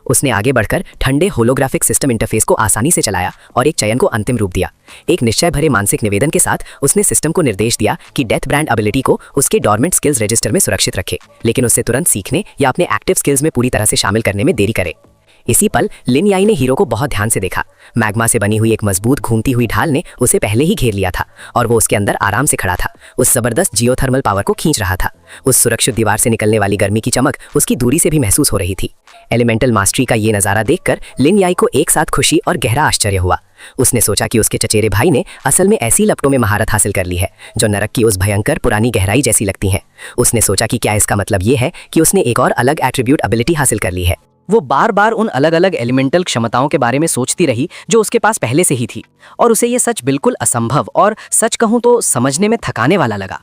उसने आगे बढ़कर ठंडे होलोग्राफिक सिस्टम इंटरफेस को आसानी से चलाया और एक चयन को अंतिम रूप दिया। एक निश्चय भरे मानसिक निवेदन के साथ उसने सिस्टम को निर्देश दिया कि डेथ ब्रांड एबिलिटी को उसके डॉर्मेंट स्किल्स रजिस्टर में सुरक्षित रखे, लेकिन उससे तुरंत सीखने या अपने एक्टिव स्किल्स में पूरी तरह से शामिल करने में देरी करे। इसी पल लिन याई ने हीरो को बहुत ध्यान से देखा। मैग्मा से बनी हुई एक मजबूत घूमती हुई ढाल ने उसे पहले ही घेर लिया था और वो उसके अंदर आराम से खड़ा था, उस जबरदस्त जियोथर्मल पावर को खींच रहा था। उस सुरक्षित दीवार से निकलने वाली गर्मी की चमक उसकी दूरी से भी महसूस हो रही थी। एलिमेंटल मास्टरी का ये नज़ारा देखकर लिन याई को एक साथ खुशी और गहरा आश्चर्य हुआ। उसने सोचा कि उसके चचेरे भाई ने असल में ऐसी लपटों में महारत हासिल कर ली है जो नरक की उस भयंकर पुरानी गहराई जैसी लगती हैं। उसने सोचा कि क्या इसका मतलब ये है कि उसने एक और अलग एट्रीब्यूट एबिलिटी हासिल कर ली है। वो बार बार उन अलग अलग एलिमेंटल क्षमताओं के बारे में सोचती रही जो उसके पास पहले से ही थी, और उसे ये सच बिल्कुल असंभव और सच कहूं तो समझने में थकाने वाला लगा।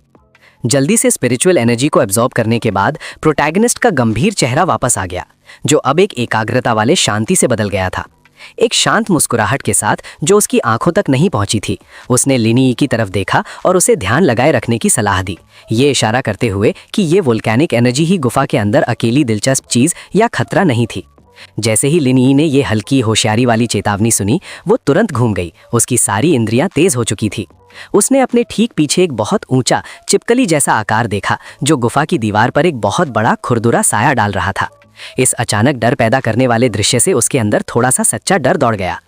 जल्दी से स्पिरिचुअल एनर्जी को एब्जॉर्ब करने के बाद प्रोटैगनिस्ट का गंभीर चेहरा वापस आ गया, जो अब एक एकाग्रता वाले शांति से बदल गया था। एक शांत मुस्कुराहट के साथ जो उसकी आंखों तक नहीं पहुंची थी, उसने लिनी की तरफ देखा और उसे ध्यान लगाए रखने की सलाह दी, ये इशारा करते हुए कि ये वोल्केनिक एनर्जी ही गुफा के अंदर अकेली दिलचस्प चीज या खतरा नहीं थी। जैसे ही लिनी ने ये हल्की होशियारी वाली चेतावनी सुनी, वो तुरंत घूम गई। उसकी सारी इंद्रियां तेज हो चुकी थी। उसने अपने ठीक पीछे एक बहुत ऊंचा चिपकली जैसा आकार देखा जो गुफा की दीवार पर एक बहुत बड़ा खुरदुरा साया डाल रहा था। इस अचानक डर पैदा करने वाले दृश्य से उसके अंदर थोड़ा सा सच्चा डर दौड़ गया।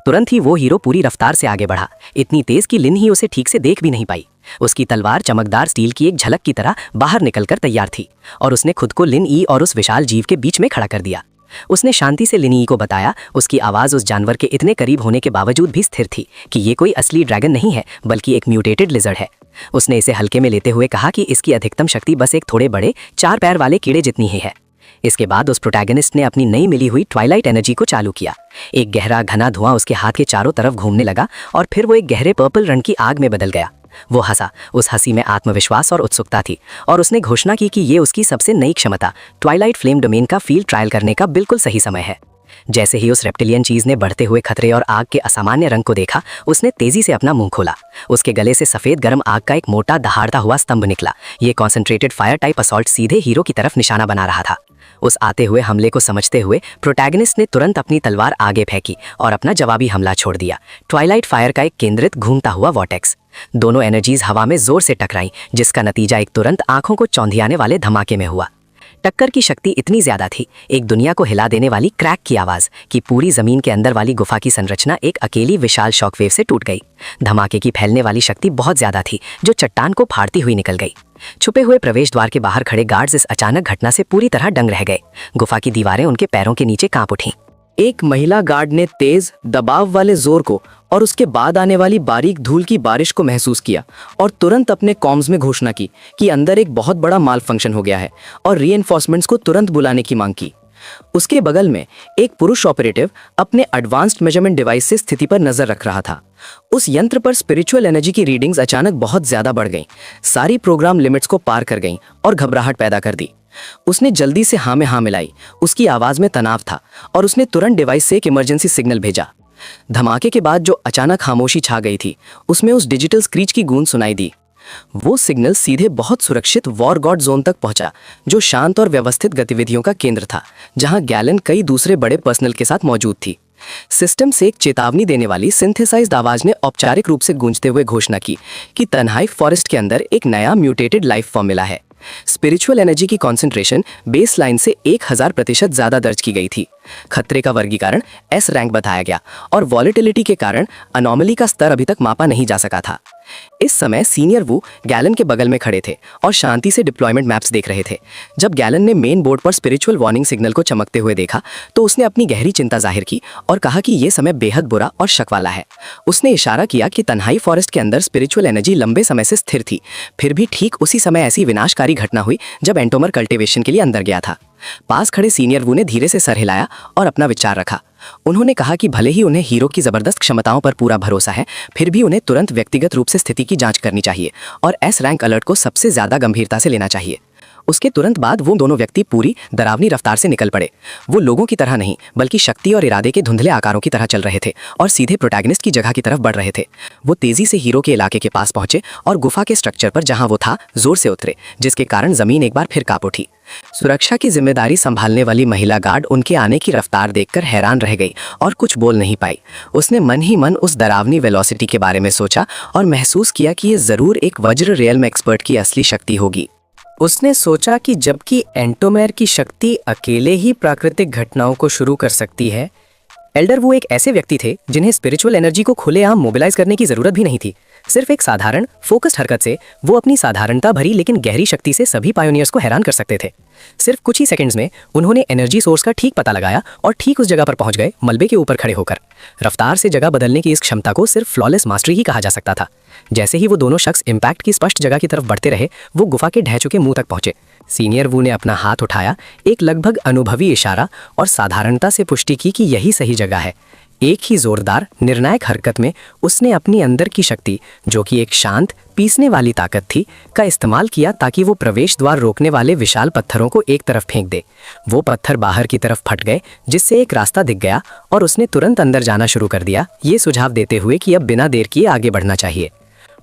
तुरंत ही वो हीरो पूरी रफ्तार से आगे बढ़ा, इतनी तेज कि लिन ही उसे ठीक से देख भी नहीं पाई। उसकी तलवार चमकदार स्टील की एक झलक की तरह बाहर निकलकर तैयार थी और उसने खुद को लिन ई और उस विशाल जीव के बीच में खड़ा कर दिया। उसने शांति से लिन ई को बताया, उसकी आवाज़ उस जानवर के इतने करीब होने के बावजूद भी स्थिर थी, कि ये कोई असली ड्रैगन नहीं है बल्कि एक म्यूटेटेड लिजर्ड है। उसने इसे हल्के में लेते हुए कहा कि इसकी अधिकतम शक्ति बस एक थोड़े बड़े 4 पैर वाले कीड़े जितनी ही है। इसके बाद उस प्रोटैगनिस्ट ने अपनी नई मिली हुई ट्वाइलाइट एनर्जी को चालू किया। एक गहरा घना धुआं उसके हाथ के चारों तरफ घूमने लगा और फिर वो एक गहरे पर्पल रंग की आग में बदल गया। वो हंसा, उस हंसी में आत्मविश्वास और उत्सुकता थी, और उसने घोषणा की कि ये उसकी सबसे नई क्षमता ट्वाइलाइट फ्लेम डोमेन का फील्ड ट्रायल करने का बिल्कुल सही समय है। जैसे ही उस रेप्टिलियन चीज ने बढ़ते हुए खतरे और आग के असामान्य रंग को देखा, उसने तेजी से अपना मुंह खोला। उसके गले से सफेद गर्म आग का एक मोटा दहाड़ता हुआ स्तंभ निकला। ये कॉन्सेंट्रेटेड फायर टाइप असॉल्ट सीधे हीरो की तरफ निशाना बना रहा था। उस आते हुए हमले को समझते हुए प्रोटैगनिस्ट ने तुरंत अपनी तलवार आगे फेंकी और अपना जवाबी हमला छोड़ दिया। ट्वाइलाइट फायर का एक केंद्रित घूमता हुआ वॉर्टेक्स। दोनों एनर्जीज हवा में जोर से टकराई, जिसका नतीजा एक तुरंत आंखों को चौंधियाने वाले धमाके में हुआ। टक्कर की शक्ति इतनी ज्यादा थी, एक दुनिया को हिला देने वाली क्रैक की आवाज, कि पूरी जमीन के अंदर वाली गुफा की संरचना एक अकेली विशाल शॉकवेव से टूट गई। धमाके की फैलने वाली शक्ति बहुत ज्यादा थी, जो चट्टान को फाड़ती हुई निकल गई। छुपे हुए प्रवेश द्वार के बाहर खड़े गार्ड्स इस अचानक घटना से पूरी तरह दंग रह गए। गुफा की दीवारें उनके पैरों के नीचे कांप उठीं। एक महिला गार्ड ने तेज दबाव वाले जोर को और उसके बाद आने वाली बारीक धूल की बारिश को महसूस किया और तुरंत अपने कॉम्स में घोषणा की कि अंदर एक बहुत बड़ा माल फंक्शन हो गया है और रीइंफोर्समेंट्स को तुरंत बुलाने की मांग की। उसके बगल में एक पुरुष ऑपरेटिव अपने एडवांस्ड मेजरमेंट डिवाइस से स्थिति पर नजर रख रहा था। उस यंत्र पर स्पिरिचुअल एनर्जी की रीडिंग्स अचानक बहुत ज्यादा बढ़ गईं, सारी प्रोग्राम लिमिट्स को पार कर गईं और घबराहट पैदा कर दी। उसने जल्दी से हाँ में हाँ मिलाई। उसकी आवाज में तनाव था और उसने तुरंत डिवाइस से एक इमरजेंसी सिग्नल भेजा। धमाके के बाद जो अचानक खामोशी छा गई थी, उसमें उस डिजिटल स्क्रीच की गूंज सुनाई दी। वो सिग्नल सीधे बहुत सुरक्षित वॉर गॉड जोन तक पहुंचा, जो शांत और व्यवस्थित गतिविधियों का केंद्र था, जहां गैलन कई दूसरे बड़े पर्सनल के साथ मौजूद थी। सिस्टम से एक चेतावनी देने वाली सिंथेसाइज्ड आवाज ने औपचारिक रूप से गूंजते हुए घोषणा की कि तन्हाई फॉरेस्ट के अंदर एक नया म्यूटेटेड लाइफ फॉर्म मिला है। स्पिरिचुअल एनर्जी की कॉन्सेंट्रेशन बेस लाइन से 1000% ज्यादा दर्ज की गई थी। खतरे का वर्गीकरण एस रैंक बताया गया और वॉलेटिलिटी के कारण अनोमली का स्तर अभी तक मापा नहीं जा सका था। इस समय सीनियर वू गैलन के बगल में खड़े थे और शांति से डिप्लॉयमेंट मैप्स देख रहे थे। जब गैलन ने मेन बोर्ड पर स्पिरिचुअल वार्निंग सिग्नल को चमकते हुए देखा तो उसने अपनी गहरी चिंता जाहिर की और कहा कि यह समय बेहद बुरा और शक वाला है। उसने इशारा किया कि तन्हाई फॉरेस्ट के अंदर स्पिरिचुअल एनर्जी लंबे समय से स्थिर थी, फिर भी ठीक उसी समय ऐसी विनाशकारी घटना हुई जब एंटोमर कल्टिवेशन के लिए अंदर गया था। पास खड़े सीनियर वू ने धीरे से सर हिलाया और अपना विचार रखा। उन्होंने कहा कि भले ही उन्हें हीरो की जबरदस्त क्षमताओं पर पूरा भरोसा है, फिर भी उन्हें तुरंत व्यक्तिगत रूप से स्थिति की जांच करनी चाहिए और एस रैंक अलर्ट को सबसे ज्यादा गंभीरता से लेना चाहिए। उसके तुरंत बाद वो दोनों व्यक्ति पूरी डरावनी रफ्तार से निकल पड़े। वो लोगों की तरह नहीं, बल्कि शक्ति और इरादे के धुंधले आकारों की तरह चल रहे थे और सीधे प्रोटैगनिस्ट की जगह की तरफ बढ़ रहे थे। वो तेजी से हीरो के इलाके के पास पहुंचे और गुफा के स्ट्रक्चर पर जहां वो था जोर से उतरे, जिसके कारण जमीन एक बार फिर कांप उठी। सुरक्षा की जिम्मेदारी संभालने वाली महिला गार्ड उनके आने की रफ्तार देखकर हैरान रह गई और कुछ बोल नहीं पाई। उसने मन ही मन उस डरावनी वेलोसिटी के बारे में सोचा और महसूस किया कि ये जरूर एक वज्र रियल्म एक्सपर्ट की असली शक्ति होगी। उसने सोचा कि जबकि एंटोमेर की शक्ति अकेले ही प्राकृतिक घटनाओं को शुरू कर सकती है, एल्डर वो एक ऐसे व्यक्ति थे जिन्हें स्पिरिचुअल एनर्जी को खुलेआम मोबिलाइज करने की जरूरत भी नहीं थी। सिर्फ एक साधारण फोकस्ड हरकत से वो अपनी साधारणता भरी लेकिन गहरी शक्ति से सभी पायोनियर्स को हैरान कर सकते थे। सिर्फ कुछ ही सेकंड्स में उन्होंने एनर्जी सोर्स का ठीक पता लगाया और ठीक उस जगह पर पहुंच गए, मलबे के ऊपर खड़े होकर। रफ्तार से जगह बदलने की इस क्षमता को सिर्फ फ्लॉलेस मास्टरी ही कहा जा सकता था। जैसे ही वो दोनों शख्स इम्पैक्ट की स्पष्ट जगह की तरफ बढ़ते रहे, वो गुफा के ढह चुके मुंह तक पहुंचे। सीनियर वू ने अपना हाथ उठाया, एक लगभग अनुभवी इशारा, और साधारणता से पुष्टि की कि यही सही जगह है। एक ही जोरदार निर्णायक हरकत में उसने अपनी अंदर की शक्ति, जो कि एक शांत पीसने वाली ताकत थी, का इस्तेमाल किया ताकि वो प्रवेश द्वार रोकने वाले विशाल पत्थरों को एक तरफ फेंक दे। वो पत्थर बाहर की तरफ फट गए, जिससे एक रास्ता दिख गया और उसने तुरंत अंदर जाना शुरू कर दिया, ये सुझाव देते हुए कि अब बिना देर किए आगे बढ़ना चाहिए।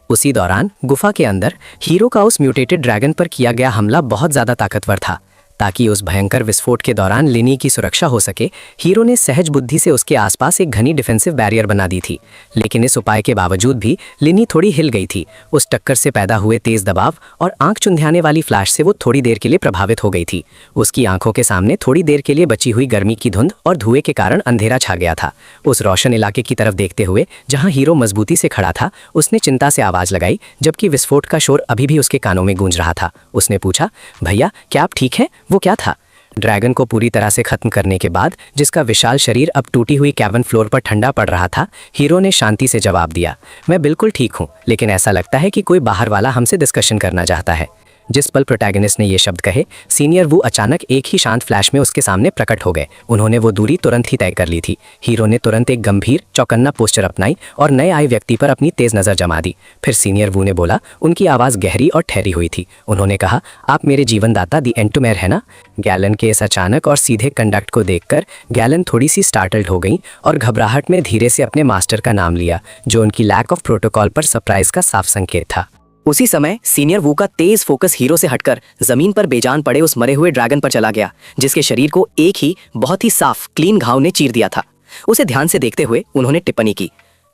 उसी दौरान गुफा के अंदर हीरो का उस म्यूटेटेड ड्रैगन पर किया गया हमला बहुत ज्यादा ताकतवर था। ताकि उस भयंकर विस्फोट के दौरान लिनी की सुरक्षा हो सके, हीरो ने सहज बुद्धि से उसके आसपास एक घनी डिफेंसिव बैरियर बना दी थी। लेकिन इस उपाय के बावजूद भी लिनी थोड़ी हिल गई थी। उस टक्कर से पैदा हुए तेज दबाव और आंख चुंधियाने वाली फ्लैश से वो थोड़ी देर के लिए प्रभावित हो गई थी। उसकी आंखों के सामने थोड़ी देर के लिए बची हुई गर्मी की धुंध और धुएं के कारण अंधेरा छा गया था। उस रोशन इलाके की तरफ देखते हुए जहां हीरो मजबूती से खड़ा था, उसने चिंता से आवाज लगाई, जबकि विस्फोट का शोर अभी भी उसके कानों में गूंज रहा था। उसने पूछा, भैया क्या आप ठीक हैं? वो क्या था? ड्रैगन को पूरी तरह से खत्म करने के बाद, जिसका विशाल शरीर अब टूटी हुई कैबिन फ्लोर पर ठंडा पड़ रहा था, हीरो ने शांति से जवाब दिया, मैं बिल्कुल ठीक हूँ, लेकिन ऐसा लगता है कि कोई बाहर वाला हमसे डिस्कशन करना चाहता है। जिस पल प्रोटैगनिस्ट ने ये शब्द कहे, सीनियर वू अचानक एक ही शांत फ्लैश में उसके सामने प्रकट हो गए। उन्होंने वो दूरी तुरंत ही तय कर ली थी। हीरो ने तुरंत एक गंभीर चौकन्ना पोस्चर अपनाई और नए आए व्यक्ति पर अपनी तेज नजर जमा दी। फिर सीनियर वू ने बोला, उनकी आवाज गहरी और ठहरी हुई थी। उन्होंने कहा, आप मेरे जीवनदाता दी एंटोमेर है ना? गैलन के इस अचानक और सीधे कंडक्ट को देखकर गैलन थोड़ी सी स्टार्टल्ड हो गई और घबराहट में धीरे से अपने मास्टर का नाम लिया, जो उनकी लैक ऑफ प्रोटोकॉल पर सरप्राइज का साफ संकेत था। उसी समय सीनियर वू का तेज फोकस हीरो से हटकर जमीन पर बेजान पड़े उस मरे हुए ड्रैगन पर चला गया, जिसके शरीर को एक ही बहुत ही साफ क्लीन घाव ने चीर दिया था। उसे ध्यान से देखते हुए उन्होंने टिप्पणी की,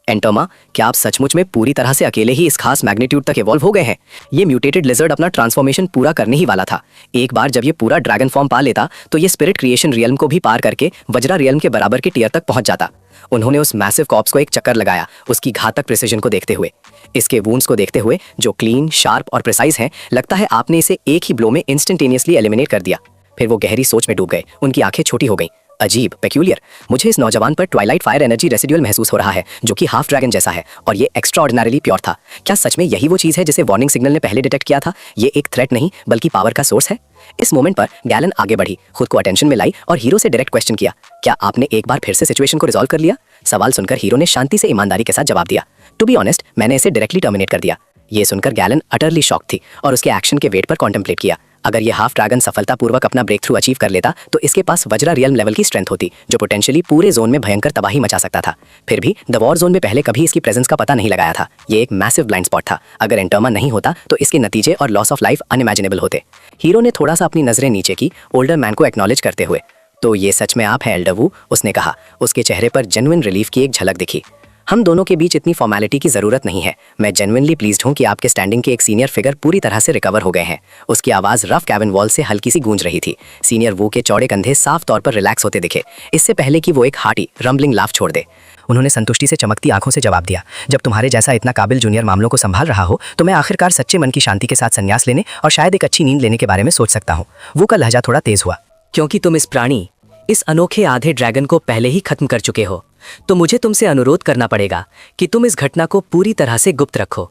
एंटोमा, क्या आप सचमुच में पूरी तरह से अकेले ही इस खास मैग्नीट्यूड तक इवॉल्व हो गए हैं? ये म्यूटेटेड लिजर्ड अपना ट्रांसफॉर्मेशन पूरा करने ही वाला था। एक बार जब ये पूरा ड्रैगन फॉर्म पा लेता तो ये स्पिरिट क्रिएशन रियल्म को भी पार करके वज्रा रियल्म के बराबर के टियर तक पहुंच जाता। उन्होंने उस मैसिव कॉप्स को एक चक्कर लगाया, उसकी घातक प्रिसिजन को देखते हुए, इसके वूंड्स को देखते हुए जो क्लीन, शार्प और प्रिसाइज हैं। लगता है आपने इसे एक ही ब्लो में इंस्टेंटेनियसली एलिमिनेट कर दिया। फिर वो गहरी सोच में डूब गए, उनकी आंखें छोटी हो गईं। अजीब, पेक्यूलियर, मुझे इस नौजवान पर ट्वाइलाइट फायर एनर्जी रेसिडुअल महसूस हो रहा है, जो कि हाफ ड्रैगन जैसा है, और ये एक्स्ट्राऑर्डिनरीली प्योर था। क्या सच में यही वो चीज़ है जिसे वार्निंग सिग्नल ने पहले डिटेक्ट किया था? ये एक थ्रेट नहीं बल्कि पावर का सोर्स है। इस मोमेंट पर गैलन आगे बढ़ी, खुद को अटेंशन में लाई और हीरो से डायरेक्ट क्वेश्चन किया, क्या आपने एक बार फिर से सिचुएशन को रिजॉल्व कर लिया? सवाल सुनकर हीरो ने शांति से ईमानदारी के साथ जवाब दिया, टू बी ऑनेस्ट, मैंने इसे डायरेक्टली टर्मिनेट कर दिया। ये सुनकर गैलन अटरली शॉक थी और उसके एक्शन के वेट पर कॉन्टेम्पलेट किया। अगर ये हाफ ड्रैगन सफलतापूर्वक अपना ब्रेक थ्रू अचीव कर लेता तो इसके पास वज्रा रियल्म लेवल की स्ट्रेंथ होती, जो पोटेंशियली पूरे जोन में भयंकर तबाही मचा सकता था। फिर भी द वॉर जोन में पहले कभी इसकी प्रेजेंस का पता नहीं लगाया था। ये एक मैसिव ब्लाइंड स्पॉट था। अगर एंटोमा नहीं होता तो इसके नतीजे और लॉस ऑफ लाइफ अनइमेजिनेबल होते। हीरो ने थोड़ा सा अपनी नजरें नीचे की, ओल्डर मैन को एक्नॉलेज करते हुए। तो ये सच में आप हैं एल्डर वू? उसने कहा। उसके चेहरे पर जेन्युइन रिलीफ की एक झलक दिखी। हम दोनों के बीच इतनी फॉर्मेलिटी की जरूरत नहीं है। मैं जेन्युइनली प्लीज्ड हूं कि आपके स्टैंडिंग के एक सीनियर फिगर पूरी तरह से रिकवर हो गए हैं। उसकी आवाज रफ कैबिन वॉल से हल्की सी गूंज रही थी। सीनियर वू के चौड़े कंधे साफ तौर पर रिलैक्स होते दिखे, इससे पहले कि वो एक हार्टी रम्बलिंग लाफ छोड़ दे। उन्होंने संतुष्टि से चमकती आंखों से जवाब दिया, जब तुम्हारे जैसा इतना काबिल जूनियर मामलों को संभाल रहा हो तो मैं आखिरकार सच्चे मन की शांति के साथ संन्यास लेने और शायद एक अच्छी नींद लेने के बारे में सोच सकता हूँ। वो का लहजा थोड़ा तेज हुआ। क्योंकि तुम इस प्राणी, इस अनोखे आधे ड्रैगन को पहले ही खत्म कर चुके हो, तो मुझे तुमसे अनुरोध करना पड़ेगा कि तुम इस घटना को पूरी तरह से गुप्त रखो।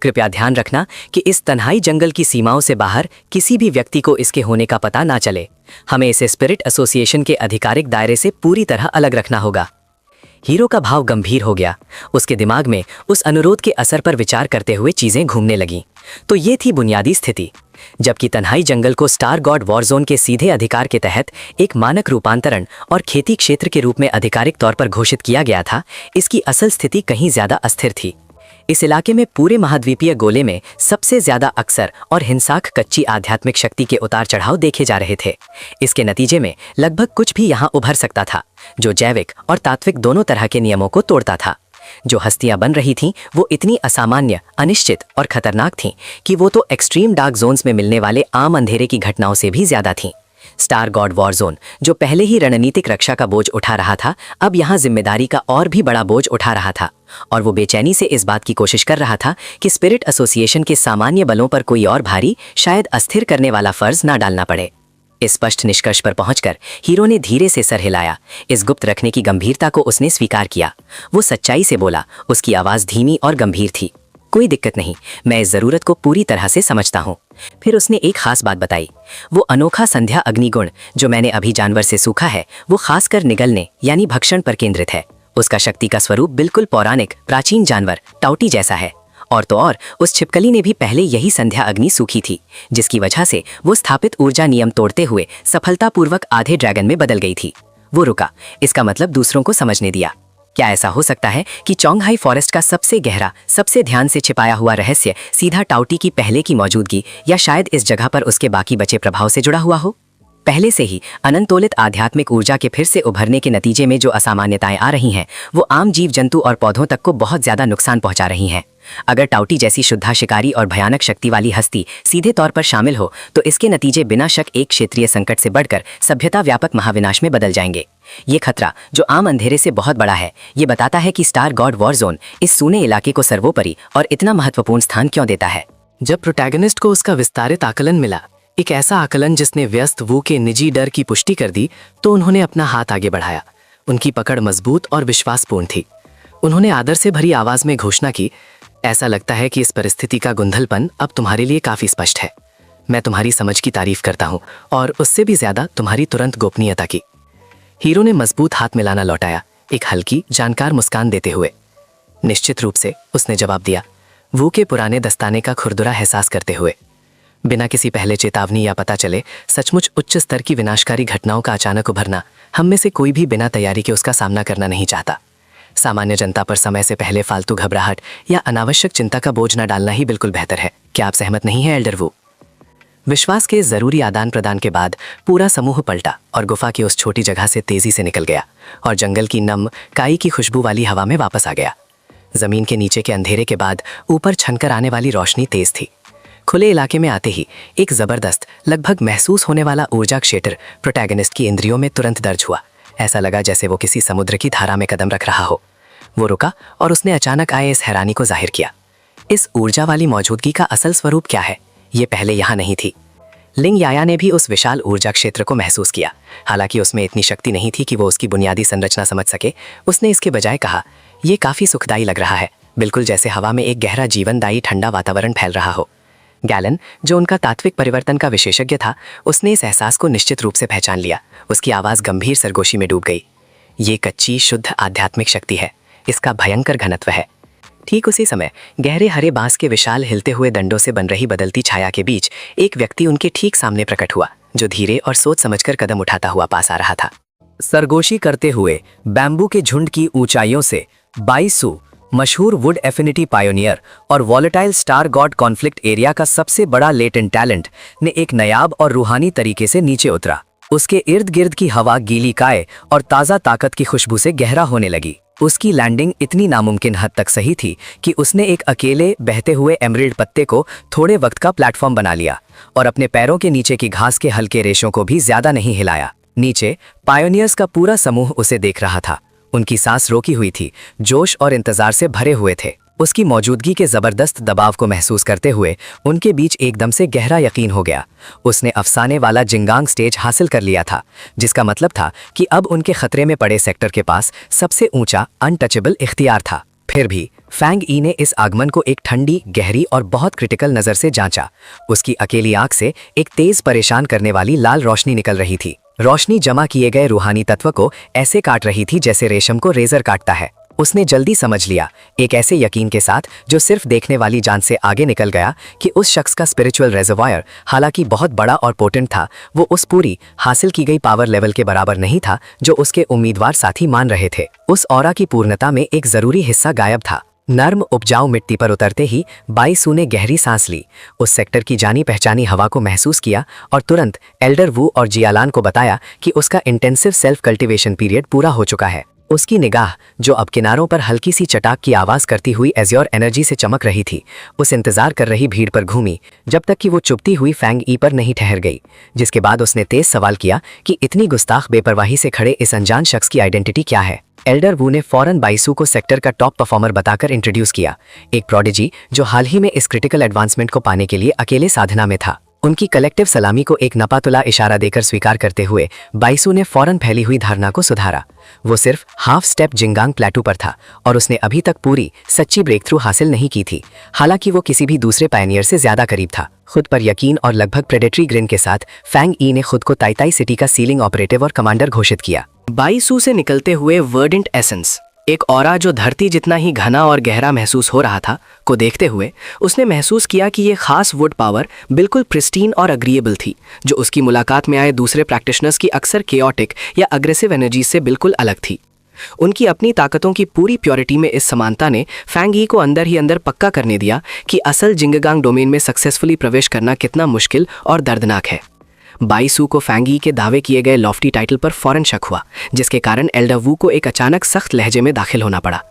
कृपया ध्यान रखना कि इस तन्हाई जंगल की सीमाओं से बाहर किसी भी व्यक्ति को इसके होने का पता ना चले। हमें इसे स्पिरिट एसोसिएशन के आधिकारिक दायरे से पूरी तरह अलग रखना होगा। हीरो का भाव गंभीर हो गया। उसके दिमाग में उस अनुरोध के असर पर विचार करते हुए चीजें घूमने लगीं। तो ये थी बुनियादी स्थिति। जबकि तन्हाई जंगल को स्टार गॉड वॉरजोन के सीधे अधिकार के तहत एक मानक रूपांतरण और खेती क्षेत्र के रूप में आधिकारिक तौर पर घोषित किया गया था, इसकी असल स्थिति कहीं ज्यादा अस्थिर थी। इस इलाके में पूरे महाद्वीपीय गोले में सबसे ज्यादा अक्सर और हिंसाक कच्ची आध्यात्मिक शक्ति के उतार चढ़ाव देखे जा रहे थे। इसके नतीजे में लगभग कुछ भी यहाँ उभर सकता था जो जैविक और तात्विक दोनों तरह के नियमों को तोड़ता था। जो हस्तियां बन रही थीं वो इतनी असामान्य, अनिश्चित और खतरनाक थीं कि वो तो एक्सट्रीम डार्क जोन्स में मिलने वाले आम अंधेरे की घटनाओं से भी ज्यादा थीं। स्टार गॉड वॉर जोन, जो पहले ही रणनीतिक रक्षा का बोझ उठा रहा था, अब यहाँ जिम्मेदारी का और भी बड़ा बोझ उठा रहा था। और वो बेचैनी से इस बात की कोशिश कर रहा था कि स्पिरिट एसोसिएशन के सामान्य बलों पर कोई और भारी, शायद अस्थिर करने वाला फर्ज ना डालना पड़े। इस स्पष्ट निष्कर्ष पर पहुंचकर हीरो ने धीरे से सर हिलाया। इस गुप्त रखने की गंभीरता को उसने स्वीकार किया। वो सच्चाई से बोला, उसकी आवाज धीमी और गंभीर थी। कोई दिक्कत नहीं, मैं इस जरूरत को पूरी तरह से समझता हूँ। फिर उसने एक खास बात बताई। वो अनोखा संध्या अग्निगुण जो मैंने अभी जानवर से सूखा है, वो खासकर निगलने यानी भक्षण पर केंद्रित है। उसका शक्ति का स्वरूप बिल्कुल पौराणिक प्राचीन जानवर टाउटी जैसा है। और तो और उस छिपकली ने भी पहले यही संध्या अग्नि सूखी थी, जिसकी वजह से वो स्थापित ऊर्जा नियम तोड़ते हुए सफलतापूर्वक आधे ड्रैगन में बदल गई थी। वो रुका, इसका मतलब दूसरों को समझने दिया। क्या ऐसा हो सकता है कि चोंगहाई फॉरेस्ट का सबसे गहरा, सबसे ध्यान से छिपाया हुआ रहस्य सीधा टाउटी की पहले की मौजूदगी या शायद इस जगह पर उसके बाकी बचे प्रभाव से जुड़ा हुआ हो? पहले से ही अनंतोलित आध्यात्मिक ऊर्जा के फिर से उभरने के नतीजे में जो असामान्यताएं आ रही हैं, वो आम जीव जंतु और पौधों तक को बहुत ज्यादा नुकसान पहुंचा रही हैं। अगर टाउटी जैसी शुद्धा शिकारी और भयानक शक्ति वाली हस्ती सीधे तौर पर शामिल हो तो इसके नतीजे बिना शक एक क्षेत्रीय संकट से बढ़कर सभ्यता व्यापक महाविनाश में बदल जाएंगे। ये खतरा जो आम अंधेरे से बहुत बड़ा है, ये बताता है कि स्टार गॉड वॉर जोन इस सूने इलाके को सर्वोपरि और इतना महत्वपूर्ण स्थान क्यों देता है। जब प्रोटैगनिस्ट को उसका विस्तारित आकलन मिला, एक ऐसा आकलन जिसने व्यस्त वू के निजी डर की पुष्टि कर दी, तो उन्होंने अपना हाथ आगे बढ़ाया। उनकी पकड़ मजबूत और विश्वासपूर्ण थी। उन्होंने आदर से भरी आवाज में घोषणा की, ऐसा लगता है कि इस परिस्थिति का गुंधलपन अब तुम्हारे लिए काफी स्पष्ट है। मैं तुम्हारी समझ की तारीफ करता हूँ और उससे भी ज्यादा तुम्हारी तुरंत गोपनीयता की। हीरो ने मजबूत हाथ मिलाना लौटाया, एक हल्की जानकार मुस्कान देते हुए। निश्चित रूप से, उसने जवाब दिया, वू के पुराने दस्ताने का खुरदुरा एहसास करते हुए। बिना किसी पहले चेतावनी या पता चले सचमुच उच्च स्तर की विनाशकारी घटनाओं का अचानक उभरना, हम में से कोई भी बिना तैयारी के उसका सामना करना नहीं चाहता। सामान्य जनता पर समय से पहले फालतू घबराहट या अनावश्यक चिंता का बोझ न डालना ही बिल्कुल बेहतर है। क्या आप सहमत नहीं हैं एल्डर वू? विश्वास के जरूरी आदान प्रदान के बाद पूरा समूह पलटा और गुफा की उस छोटी जगह से तेजी से निकल गया और जंगल की नम काई की खुशबू वाली हवा में वापस आ गया। जमीन के नीचे के अंधेरे के बाद ऊपर छनकर आने वाली रोशनी तेज थी। खुले इलाके में आते ही एक जबरदस्त, लगभग महसूस होने वाला ऊर्जा क्षेत्र प्रोटैगनिस्ट की इंद्रियों में तुरंत दर्ज हुआ। ऐसा लगा जैसे वो किसी समुद्र की धारा में कदम रख रहा हो। वो रुका और उसने अचानक आए इस हैरानी को जाहिर किया। इस ऊर्जा वाली मौजूदगी का असल स्वरूप क्या है, ये पहले यहाँ नहीं थी। लिंग याया ने भी उस विशाल ऊर्जा क्षेत्र को महसूस किया। हालांकि उसमें इतनी शक्ति नहीं थी कि वो उसकी बुनियादी संरचना समझ सके। उसने इसके बजाय कहा, यह काफी सुखदायी लग रहा है, बिल्कुल जैसे हवा में एक गहरा जीवनदायी ठंडा वातावरण फैल रहा हो। गैलन, जो उनका तात्विक परिवर्तन का विशेषज्ञ था, उसने इस एहसास को निश्चित रूप से पहचान लिया। उसकी आवाज़ गंभीर सरगोशी में डूब गई। ये कच्ची शुद्ध आध्यात्मिक शक्ति है, इसका भयंकर घनत्व है। ठीक उसी समय गहरे हरे बांस के विशाल हिलते हुए दंडों से बन रही बदलती छाया के बीच एक व्यक्ति उनके ठीक सामने प्रकट हुआ, जो धीरे और सोच समझकर कदम उठाता हुआ पास आ रहा था। सरगोशी करते हुए बैम्बू के झुंड की ऊंचाइयों से बाई सू, मशहूर वुड एफिनिटी पायोनियर और volatile star God conflict area का सबसे बड़ा लेटेंट टैलेंट, ने एक नायाब और रूहानी तरीके से नीचे उतरा। उसके इर्द गिर्द की हवा गीली काय और ताज़ा ताकत की खुशबू से गहरा होने लगी। उसकी लैंडिंग इतनी नामुमकिन हद तक सही थी कि उसने एक अकेले बहते हुए एमरिल्ड पत्ते को थोड़े वक्त का प्लेटफॉर्म बना लिया और अपने पैरों के नीचे की घास के हल्के रेशों को भी ज्यादा नहीं हिलाया। नीचे पायोनियर्स का पूरा समूह उसे देख रहा था। उनकी सांस रोकी हुई थी, जोश और इंतजार से भरे हुए थे। उसकी मौजूदगी के जबरदस्त दबाव को महसूस करते हुए उनके बीच एकदम से गहरा यकीन हो गया। उसने अफसाने वाला जिंगांग स्टेज हासिल कर लिया था, जिसका मतलब था कि अब उनके खतरे में पड़े सेक्टर के पास सबसे ऊंचा अनटचेबल इख्तियार था। फिर भी फैंग ई ने इस आगमन को एक ठंडी, गहरी और बहुत क्रिटिकल नजर से जांचा। उसकी अकेली आंख से एक तेज, परेशान करने वाली लाल रोशनी निकल रही थी। रोशनी जमा किए गए रूहानी तत्व को ऐसे काट रही थी जैसे रेशम को रेजर काटता है। उसने जल्दी समझ लिया, एक ऐसे यकीन के साथ जो सिर्फ देखने वाली जान से आगे निकल गया, कि उस शख्स का स्पिरिचुअल रिजर्वायर, हालांकि बहुत बड़ा और पोटेंट था, वो उस पूरी हासिल की गई पावर लेवल के बराबर नहीं था जो उसके उम्मीदवार साथी मान रहे थे। उस ऑरा की पूर्णता में एक जरूरी हिस्सा गायब था। नर्म उपजाऊ मिट्टी पर उतरते ही बाई सू ने गहरी सांस ली, उस सेक्टर की जानी पहचानी हवा को महसूस किया और तुरंत एल्डर वू और जियालान को बताया कि उसका इंटेंसिव सेल्फ कल्टीवेशन पीरियड पूरा हो चुका है। उसकी निगाह, जो अब किनारों पर हल्की सी चटाक की आवाज करती हुई एज्योर एनर्जी से चमक रही थी, उस इंतजार कर रही भीड़ पर घूमी जब तक कि वो चुपती हुई फैंग ई पर नहीं ठहर गई। जिसके बाद उसने तेज सवाल किया कि इतनी गुस्ताख बेपरवाही से खड़े इस अनजान शख्स की आइडेंटिटी क्या है। एल्डर वू ने फौरन बाईसू को सेक्टर का टॉप परफॉर्मर बताकर इंट्रोड्यूस किया, एक प्रोडिजी जो हाल ही में इस क्रिटिकल एडवांसमेंट को पाने के लिए अकेले साधना में था। उनकी कलेक्टिव सलामी को एक नपातुला इशारा देकर स्वीकार करते हुए बाईसू ने फौरन फैली हुई धारणा को सुधारा। वो सिर्फ हाफ स्टेप जिंगांग प्लेटू पर था और उसने अभी तक पूरी सच्ची ब्रेक थ्रू हासिल नहीं की थी। हालांकि वो किसी भी दूसरे पायनियर से ज्यादा करीब था। खुद पर यकीन और लगभग प्रेडेटरी ग्रिन के साथ फैंग ई ने खुद को ताइताई सिटी का सीलिंग ऑपरेटिव और कमांडर घोषित किया। बाईसू से निकलते हुए वर्डेंट एसेंस, एक ऑरा जो धरती जितना ही घना और गहरा महसूस हो रहा था, को देखते हुए उसने महसूस किया कि ये खास वुड पावर बिल्कुल प्रिस्टीन और अग्रीएबल थी, जो उसकी मुलाकात में आए दूसरे प्रैक्टिशनर्स की अक्सर केओटिक या अग्रेसिव एनर्जी से बिल्कुल अलग थी। उनकी अपनी ताकतों की पूरी प्योरिटी में इस समानता ने फैंग ई को अंदर ही अंदर पक्का करने दिया कि असल जिंगगांग डोमेन में सक्सेसफुली प्रवेश करना कितना मुश्किल और दर्दनाक है। बाईसू को फैंग ई के दावे किए गए लॉफ्टी टाइटल पर फौरन शक हुआ, जिसके कारण एल्डर वू को एक अचानक सख्त लहजे में दाखिल होना पड़ा।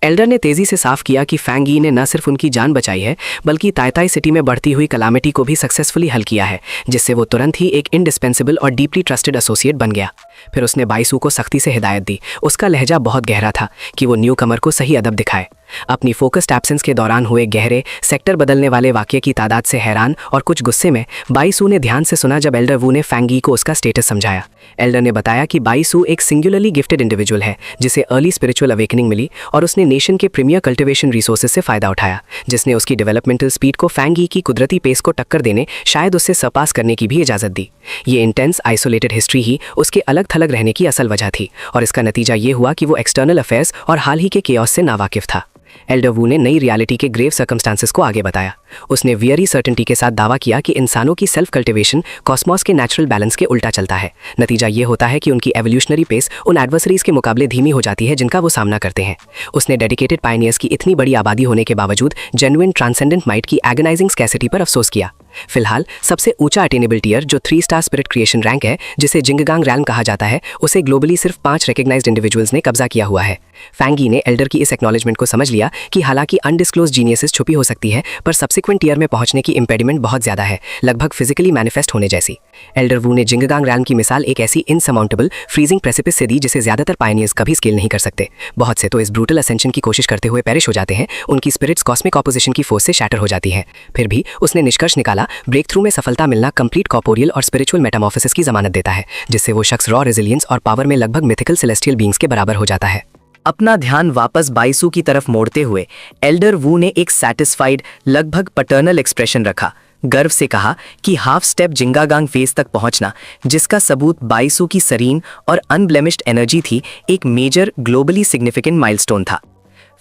एल्डर ने तेजी से साफ किया कि फैंग ई ने न सिर्फ उनकी जान बचाई है, बल्कि ताइताई सिटी में बढ़ती हुई कलामिटी को भी सक्सेसफुली हल किया है, जिससे वो तुरंत ही एक इंडिस्पेंसिबल और डीपली ट्रस्टेड एसोसिएट बन गया। फिर उसने बाईसू को सख्ती से हिदायत दी। उसका लहजा बहुत गहरा था कि वो न्यू कमर को सही अदब दिखाए। अपनी फोकस्ड एब्सेंस के दौरान हुए गहरे सेक्टर बदलने वाले वाक्य की तादाद से हैरान और कुछ गुस्से में बाईसू ने ध्यान से सुना जब एल्डर वू ने फैंग ई को उसका स्टेटस समझाया। एल्डर ने बताया कि बाईसू एक सिंगुलरली गिफ्टेड इंडिविजुअल है, जिसे अर्ली स्पिरिचुअल अवेकनिंग मिली और उसने नेशन के प्रीमियर कल्टिवेशन रिसोर्सेज से फायदा उठाया, जिसने उसकी डेवलपमेंटल स्पीड को फैंग ई की कुदरती पेस को टक्कर देने, शायद उससे सरपास करने की भी इजाजत दी। ये इंटेंस आइसोलेटेड हिस्ट्री ही उसके अलग थलग रहने की असल वजह थी और इसका नतीजा ये हुआ कि वो एक्सटर्नल अफेयर्स और हाल ही के केओस से नावाकिफ था। एल्डर वू ने नई रियलिटी के ग्रेव सर्कमस्टांसेस को आगे बताया। उसने वियरी सर्टेनिटी के साथ दावा किया कि इंसानों की सेल्फ कल्टिवेशन कॉस्मॉस के नेचुरल बैलेंस के उल्टा चलता है। नतीजा ये होता है कि उनकी एवोल्यूशनरी पेस उन एडवर्सरीज के मुकाबले धीमी हो जाती है जिनका वो सामना करते हैं। उसने डेडिकेटेड पायनियर्स की इतनी बड़ी आबादी होने के बावजूद जेन्युइन ट्रांसेंडेंट माइट की एगनाइजिंग स्कैसिटी पर अफसोस किया। फिलहाल सबसे ऊंचा अटेनेबल टियर जो 3 स्टार स्पिरिट क्रिएशन रैंक है, जिसे जिंगगांग रैल्म कहा जाता है, उसे ग्लोबली सिर्फ 5 रिकग्नाइज्ड इंडिविजुअल्स ने कब्जा किया हुआ है। फैंग यी ने एल्डर की इस एक्नॉलेजमेंट को समझ लिया कि हालांकि अनडिस्क्लोज जीनियसेस छुपी हो सकती है, पर सब्सिक्वेंट टियर में पहुंचने की इंपेडिमेंट बहुत ज्यादा है, लगभग फिजिकली मैनिफेस्ट होने जैसी। एल्डर वू ने जिंगगांग रैल्म की मिसाल एक ऐसी इनसमाउंटेबल फ्रीजिंग प्रेसिपिस से दी जिसे ज्यादातर पायनियर्स कभी स्केल नहीं कर सकते। बहुत से तो इस ब्रूटल असेंशन की कोशिश करते हुए पेरिश हो जाते हैं, उनकी स्पिरिट्स कॉस्मिक ऑपोजिशन की फोर्स से शैटर हो जाती हैं। फिर भी उसने निष्कर्ष निकाला, ब्रेक थ्रू में सफलता मिलना कंप्लीट कॉर्पोरियल और स्पिरिचुअल मेटामॉर्फोसिस की जमानत देता है, जिससे वो शख्स रॉ रेजिलियंस और पावर में लगभग मिथिकल सेलेस्टियल बीइंग्स के बराबर हो जाता है। अपना ध्यान वापस बाइसू की तरफ मोड़ते हुए एल्डर वू ने एक सैटिस्फाइड, लगभग पैटर्नल एक्सप्रेशन रखा। गर्व से कहा कि हाफ स्टेप जिंगागांग फेज तक पहुंचना, जिसका सबूत बाइसू की सरीन और अनब्लेमिश्ड एनर्जी थी, एक मेजर ग्लोबली सिग्निफिकेंट माइलस्टोन था।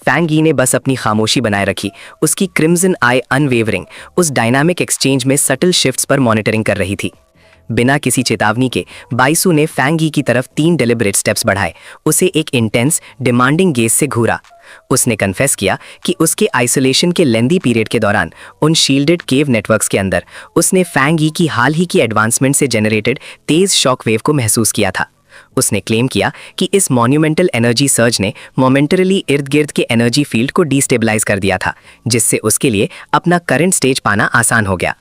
फैंग यी ने बस अपनी खामोशी बनाए रखी, उसकी क्रिम्सन आई अनवेवरिंग उस डायनामिक एक्सचेंज में सटल शिफ्ट्स पर मॉनिटरिंग कर रही थी। बिना किसी चेतावनी के बाइसू ने फैंग यी की तरफ 3 डेलिबरेट स्टेप्स बढ़ाए, उसे एक इंटेंस डिमांडिंग गेज से घूरा। उसने कन्फेस किया कि उसके आइसोलेशन के लेंदी पीरियड के दौरान उन शील्डेड केव नेटवर्क्स के अंदर उसने फैंग यी की हाल ही की एडवांसमेंट से जनरेटेड तेज शॉक वेव को महसूस किया था। उसने क्लेम किया कि इस मॉन्यूमेंटल एनर्जी सर्ज ने मोमेंटरली इर्द गिर्द के एनर्जी फील्ड को डिस्टेबलाइज कर दिया था, जिससे उसके लिए अपना करंट स्टेज पाना आसान हो गया।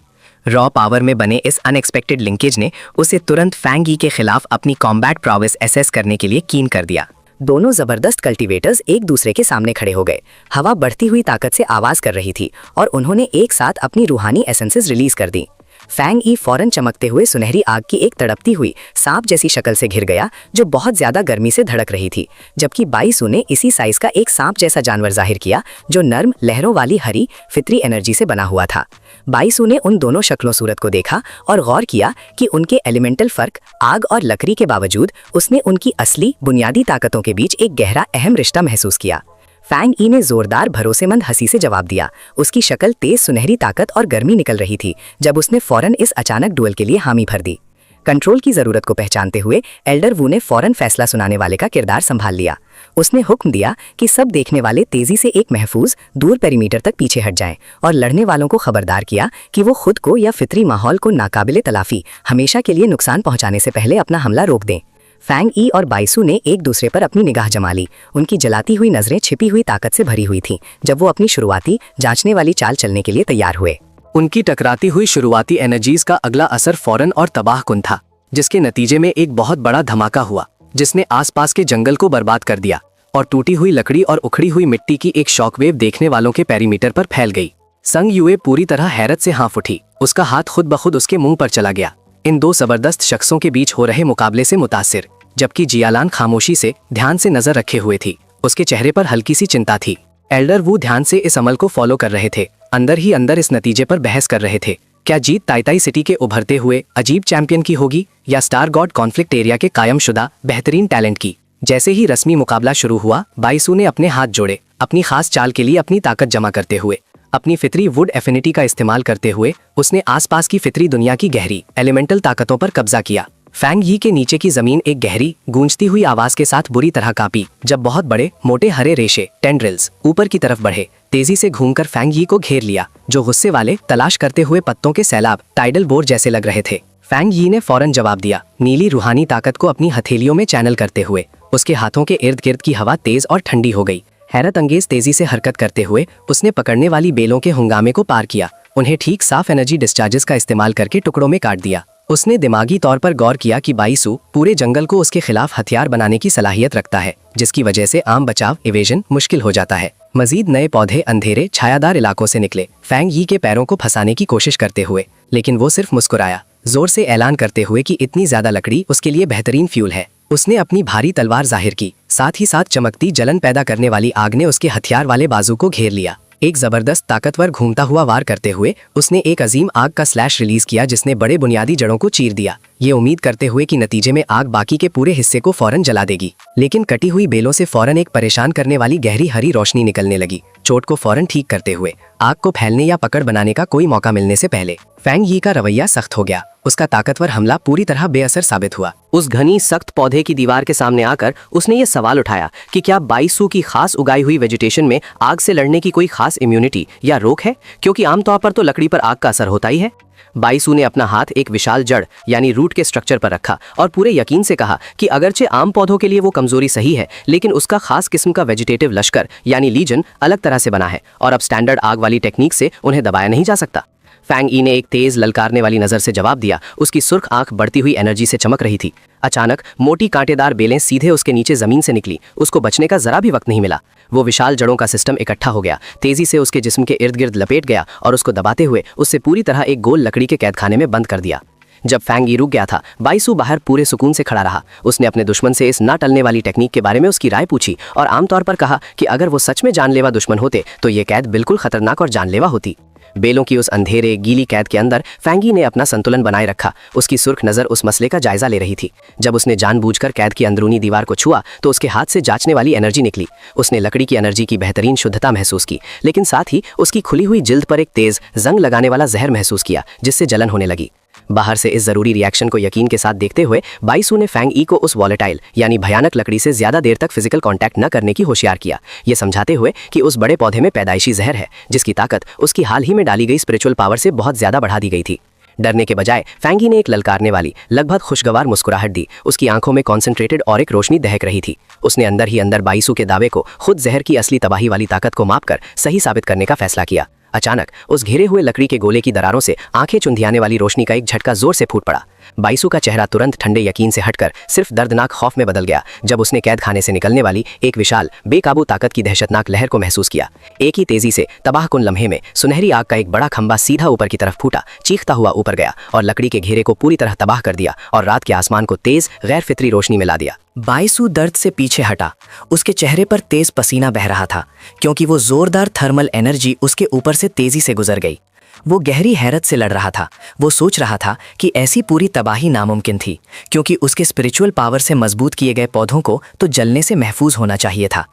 रॉ पावर में बने इस अनएक्सपेक्टेड लिंकेज ने उसे तुरंत फैंग यी के खिलाफ अपनी कॉम्बैट प्रोवेस एसेस करने के लिए कीन कर दिया। दोनों जबरदस्त कल्टीवेटर्स एक दूसरे के सामने खड़े हो गए। हवा बढ़ती हुई ताकत से आवाज कर रही थी और उन्होंने एक साथ अपनी रूहानी एसेंसेस रिलीज कर दी। फैंग यी फौरन चमकते हुए सुनहरी आग की एक तड़पती हुई सांप जैसी शक्ल से घिर गया, जो बहुत ज्यादा गर्मी से धड़क रही थी, जबकि बाइसू ने इसी साइज का एक सांप जैसा जानवर जाहिर किया जो नर्म लहरों वाली हरी फित्री एनर्जी से बना हुआ था। बाइसू ने उन दोनों शक्लों सूरत को देखा और गौर किया कि उनके एलिमेंटल फर्क आग और लकड़ी के बावजूद उसने उनकी असली बुनियादी ताकतों के बीच एक गहरा अहम रिश्ता महसूस किया। फैंग यी ने जोरदार भरोसेमंद हंसी से जवाब दिया। उसकी शक्ल तेज सुनहरी ताकत और गर्मी निकल रही थी जब उसने फौरन इस अचानक डुएल के लिए हामी भर दी। कंट्रोल की जरूरत को पहचानते हुए एल्डर वू ने फौरन फैसला सुनाने वाले का किरदार संभाल लिया। उसने हुक्म दिया कि सब देखने वाले तेजी से एक महफूज दूर पेरीमीटर तक पीछे हट जाएं और लड़ने वालों को खबरदार किया कि वो खुद को या फितरी माहौल को नाकाबिले तलाफी हमेशा के लिए नुकसान पहुंचाने से पहले अपना हमला रोक दें। फैंग यी और बाइसू ने एक दूसरे पर अपनी निगाह जमा ली। उनकी जलाती हुई नजरें छिपी हुई ताकत से भरी हुई थीं जब वो अपनी शुरुआती जांचने वाली चाल चलने के लिए तैयार हुए। उनकी टकराती हुई शुरुआती एनर्जीज का अगला असर फौरन और तबाहकुन था, जिसके नतीजे में एक बहुत बड़ा धमाका हुआ जिसने आसपास के जंगल को बर्बाद कर दिया और टूटी हुई लकड़ी और उखड़ी हुई मिट्टी की एक शॉकवेव देखने वालों के पेरीमीटर पर फैल गई। संग युए पूरी तरह हैरत से हाँफ उठी। उसका हाथ खुद ब खुद उसके मुंह पर चला गया, इन दो जबरदस्त शख्सों के बीच हो रहे मुकाबले से मुतासिर। जबकि जियालान खामोशी से ध्यान से नजर रखे हुए थी, उसके चेहरे पर हल्की सी चिंता थी। एल्डर वू ध्यान से इस अमल को फॉलो कर रहे थे, अंदर ही अंदर इस नतीजे पर बहस कर रहे थे, क्या जीत ताइताई सिटी के उभरते हुए अजीब चैंपियन की होगी या स्टार गॉड कॉन्फ्लिक्ट एरिया के कायमशुदा बेहतरीन टैलेंट की। जैसे ही रस्मी मुकाबला शुरू हुआ, बाइसू ने अपने हाथ जोड़े, अपनी खास चाल के लिए अपनी ताकत जमा करते हुए। अपनी फितरी वुड एफिनिटी का इस्तेमाल करते हुए उसने आसपास की फितरी दुनिया की गहरी एलिमेंटल ताकतों पर कब्जा किया। फैंग यी के नीचे की जमीन एक गहरी गूंजती हुई आवाज के साथ बुरी तरह कांपी जब बहुत बड़े मोटे हरे रेशे टेंड्रिल्स ऊपर की तरफ बढ़े, तेजी से घूमकर फैंग यी को घेर लिया, जो गुस्से वाले तलाश करते हुए पत्तों के सैलाब टाइडल बोर जैसे लग रहे थे। फैंग यी ने फौरन जवाब दिया, नीली रूहानी ताकत को अपनी हथेलियों में चैनल करते हुए। उसके हाथों के इर्द गिर्द की हवा तेज और ठंडी हो गई। हैरत अंगेज तेजी से हरकत करते हुए उसने पकड़ने वाली बेलों के हंगामे को पार किया, उन्हें ठीक साफ एनर्जी डिस्चार्जेस का इस्तेमाल करके टुकड़ों में काट दिया। उसने दिमागी तौर पर गौर किया कि बाइसू पूरे जंगल को उसके खिलाफ हथियार बनाने की सलाहियत रखता है, जिसकी वजह से आम बचाव इवेजन मुश्किल हो जाता है। मजीद नए पौधे अंधेरे छायादार इलाकों से निकले, फैंग यी के पैरों को फंसाने की कोशिश करते हुए, लेकिन वो सिर्फ मुस्कुराया, जोर से ऐलान करते हुए कि इतनी ज्यादा लकड़ी उसके लिए बेहतरीन फ्यूल है। उसने अपनी भारी तलवार जाहिर की, साथ ही साथ चमकती जलन पैदा करने वाली आग ने उसके हथियार वाले बाजू को घेर लिया। एक जबरदस्त ताकतवर घूमता हुआ वार करते हुए उसने एक अजीम आग का स्लैश रिलीज किया जिसने बड़े बुनियादी जड़ों को चीर दिया, ये उम्मीद करते हुए कि नतीजे में आग बाकी के पूरे हिस्से को फौरन जला देगी। लेकिन कटी हुई बेलों से फौरन एक परेशान करने वाली गहरी हरी रोशनी निकलने लगी। चोट को फौरन ठीक करते हुए आग को फैलने या पकड़ बनाने का कोई मौका मिलने से पहले फैंग यी का रवैया सख्त हो गया। उसका ताकतवर हमला पूरी तरह बेअसर साबित हुआ। उस घनी सख्त पौधे की दीवार के सामने आकर उसने ये सवाल उठाया कि क्या बाईसू की खास उगाई हुई वेजिटेशन में आग से लड़ने की कोई खास इम्यूनिटी या रोक है, क्योंकि आमतौर पर तो लकड़ी पर आग का असर होता ही है। बाईसू ने अपना हाथ एक विशाल जड़ यानी रूट के स्ट्रक्चर पर रखा और पूरे यकीन से कहा कि अगरचे आम पौधों के लिए वो कमजोरी सही है, लेकिन उसका खास किस्म का वेजिटेटिव लश्कर यानी लीजन अलग तरह से बना है और अब स्टैंडर्ड आग वाली टेक्निक से उन्हें दबाया नहीं जा सकता। फैंग ई ने एक तेज ललकारने वाली नजर से जवाब दिया। उसकी सुर्ख आंख बढ़ती हुई एनर्जी से चमक रही थी। अचानक मोटी कांटेदार बेलें सीधे उसके नीचे जमीन से निकली। उसको बचने का जरा भी वक्त नहीं मिला। वो विशाल जड़ों का सिस्टम इकट्ठा हो गया, तेजी से उसके जिस्म के इर्द गिर्द लपेट गया और उसको दबाते हुए उससे पूरी तरह एक गोल लकड़ी के कैदखाने में बंद कर दिया। जब फैंग ई रुक गया था, बाईसू बाहर पूरे सुकून से खड़ा रहा। उसने अपने दुश्मन से इस ना टलने वाली टेक्निक के बारे में उसकी राय पूछी और आमतौर पर कहा कि अगर वो सच में जानलेवा दुश्मन होते तो ये कैद बिल्कुल खतरनाक और जानलेवा होती। बेलों की उस अंधेरे गीली कैद के अंदर फैंगी ने अपना संतुलन बनाए रखा। उसकी सुर्ख नजर उस मसले का जायजा ले रही थी। जब उसने जानबूझकर कैद की अंदरूनी दीवार को छुआ तो उसके हाथ से जांचने वाली एनर्जी निकली। उसने लकड़ी की एनर्जी की बेहतरीन शुद्धता महसूस की, लेकिन साथ ही उसकी खुली हुई जिल्द पर एक तेज जंग लगाने वाला जहर महसूस किया जिससे जलन होने लगी। बाहर से इस जरूरी रिएक्शन को यकीन के साथ देखते हुए बाईसू ने फैंग ई को उस वॉलेटाइल यानी भयानक लकड़ी से ज्यादा देर तक फिजिकल कांटेक्ट न करने की होशियार किया, ये समझाते हुए कि उस बड़े पौधे में पैदाइशी जहर है जिसकी ताकत उसकी हाल ही में डाली गई स्पिरिचुअल पावर से बहुत ज्यादा बढ़ा दी गई थी। डरने के बजाय फैंगी ने एक ललकारने वाली लगभग खुशगवार मुस्कुराहट दी। उसकी आंखों में कॉन्सेंट्रेटेड और एक रोशनी दहक रही थी। उसने अंदर ही अंदर बाईसू के दावे को खुद जहर की असली तबाही वाली ताकत को मापकर सही साबित करने का फैसला किया। अचानक उस घिरे हुए लकड़ी के गोले की दरारों से आंखें चुंधियाने वाली रोशनी का एक झटका जोर से फूट पड़ा। बाईसू का चेहरा तुरंत ठंडे यकीन से हटकर सिर्फ दर्दनाक खौफ में बदल गया जब उसने कैद खाने से निकलने वाली एक विशाल बेकाबू ताकत की दहशतनाक लहर को महसूस किया। एक ही तेजी से तबाहकुन लम्हे में सुनहरी आग का एक बड़ा खंबा सीधा ऊपर की तरफ फूटा, चीखता हुआ ऊपर गया और लकड़ी के घेरे को पूरी तरह तबाह कर दिया और रात के आसमान को तेज गैर फितरी रोशनी में ला दिया। बाईसू दर्द से पीछे हटा। उसके चेहरे पर तेज पसीना बह रहा था क्योंकि वो जोरदार थर्मल एनर्जी उसके ऊपर से तेजी से गुजर गई। वो गहरी हैरत से लड़ रहा था। वो सोच रहा था कि ऐसी पूरी तबाही नामुमकिन थी क्योंकि उसके स्पिरिचुअल पावर से मजबूत किए गए पौधों को तो जलने से महफूज होना चाहिए था।